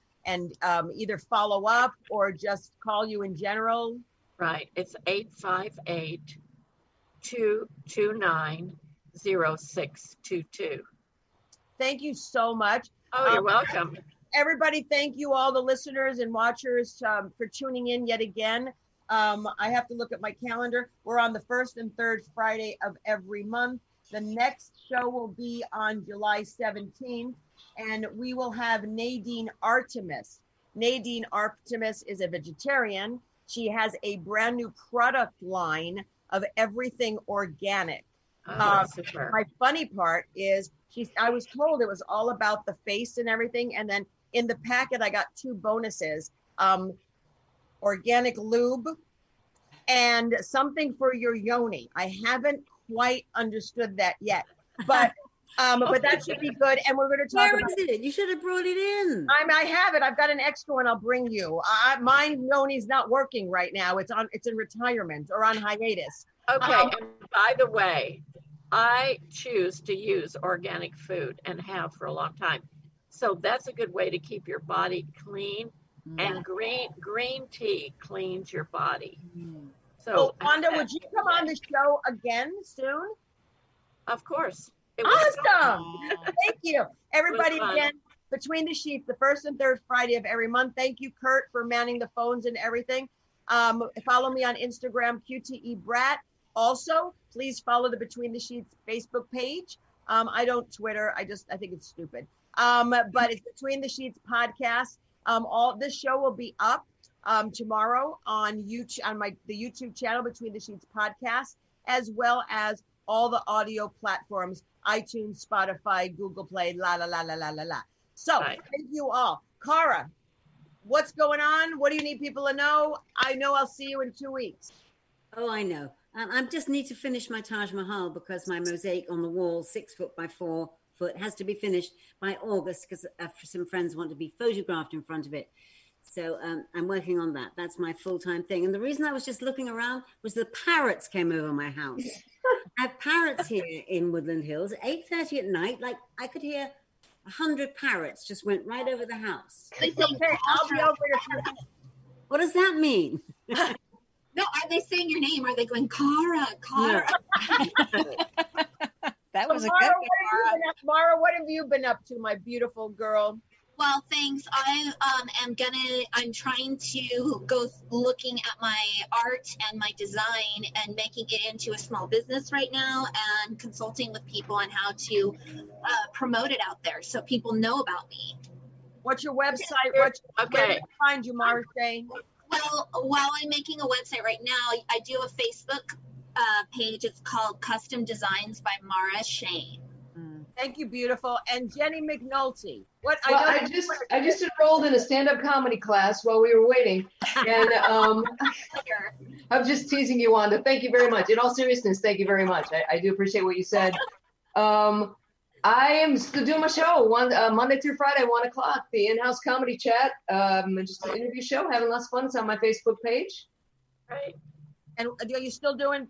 either follow up or just call you in general? Right. It's 858-229-0622. Thank you so much. Oh, you're welcome. Everybody, thank you, all the listeners and watchers, for tuning in yet again. I have to look at my calendar. We're on the first and third Friday of every month. The next show will be on July 17th, and we will have Nadine Artemis. Nadine Artemis is a vegetarian. She has a brand new product line of everything organic. Super. My funny part is I was told it was all about the face and everything, and then in the packet I got 2 bonuses: organic lube and something for your yoni. I haven't quite understood that yet, but that should be good. And we're going to talk about it. You should have brought it in. I have it. I've got an extra one. I'll bring you. Mine yoni's not working right now. It's in retirement or on hiatus. Okay. And by the way, I choose to use organic food and have for a long time. So that's a good way to keep your body clean. And green tea cleans your body. So, Wanda, would you come on the show again soon? Of course. Awesome. Thank you. Everybody, again, Between the Sheets, the first and third Friday of every month. Thank you, Kurt, for manning the phones and everything. Follow me on Instagram, QTE Brat. Also, please follow the Between the Sheets Facebook page. I don't Twitter. I think it's stupid. But it's Between the Sheets podcast. This show will be up tomorrow on YouTube, on the YouTube channel, Between the Sheets podcast, as well as all the audio platforms, iTunes, Spotify, Google Play, la. So Thank you all. Cara, what's going on? What do you need people to know? I know I'll see you in 2 weeks. Oh, I know. I just need to finish my Taj Mahal because my mosaic on the wall, 6 foot by 4 foot, has to be finished by August because some friends want to be photographed in front of it. So I'm working on that. That's my full-time thing. And the reason I was just looking around was the parrots came over my house. I have parrots here in Woodland Hills at 8:30 at night. Like I could hear 100 parrots just went right over the house. They say, I'll be over here. What does that mean? No, are they saying your name? Are they going, Cara? No. That was a good one, Mara, what have you been up to, my beautiful girl? Well, thanks. I'm trying to go looking at my art and my design and making it into a small business right now and consulting with people on how to promote it out there so people know about me. What's your website? Where can I find you, Mara Shane? Well, while I'm making a website right now, I do a Facebook page. It's called Custom Designs by Mara Shane. Thank you, beautiful. And Jenny McNulty. I just enrolled in a stand-up comedy class while we were waiting, and I'm just teasing you, Wanda. Thank you very much. In all seriousness, thank you very much. I do appreciate what you said. I am still doing my show Monday through Friday, 1 o'clock. The in-house comedy chat, just an interview show, having lots of fun. It's on my Facebook page. Right. And are you still doing?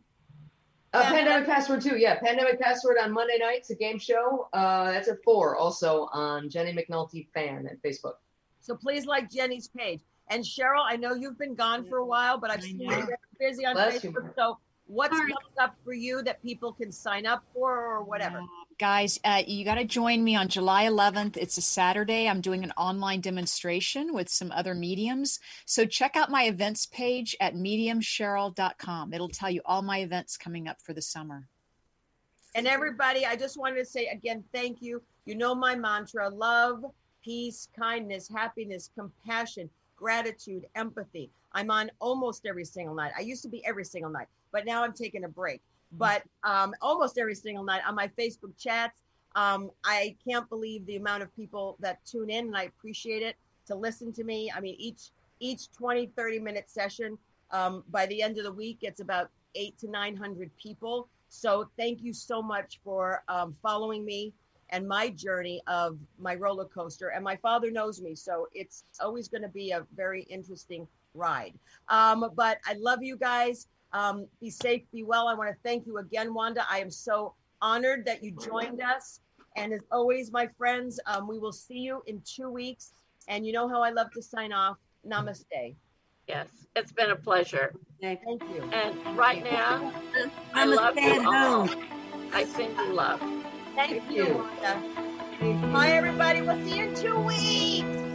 Pandemic Password too, yeah. Pandemic Password on Monday nights, a game show. That's at 4, also on Jenny McNulty Fan at Facebook. So please like Jenny's page. And Cheryl, I know you've been gone for a while, but I've seen you very busy on Facebook. So what's coming up for you that people can sign up for or whatever? Guys, you got to join me on July 11th. It's a Saturday. I'm doing an online demonstration with some other mediums. So check out my events page at mediumcheryl.com. It'll tell you all my events coming up for the summer. And everybody, I just wanted to say again, thank you. You know my mantra: love, peace, kindness, happiness, compassion, gratitude, empathy. I'm on almost every single night. I used to be every single night, but now I'm taking a break. but almost every single night on my Facebook chats. I can't believe the amount of people that tune in, and I appreciate it, to listen to me. I mean, each 20, 30-minute session, by the end of the week, it's about 800 to 900 people. So thank you so much for following me and my journey of my roller coaster. And my father knows me, so it's always going to be a very interesting ride. But I love you guys. Be safe, be well. I want to thank you again, Wanda. I am so honored that you joined us. And as always, my friends, we will see you in 2 weeks. And you know how I love to sign off. Namaste. Yes, it's been a pleasure. Thank you. And right now, I love you all. I send you love. Thank you, Wanda. Bye, everybody. We'll see you in 2 weeks.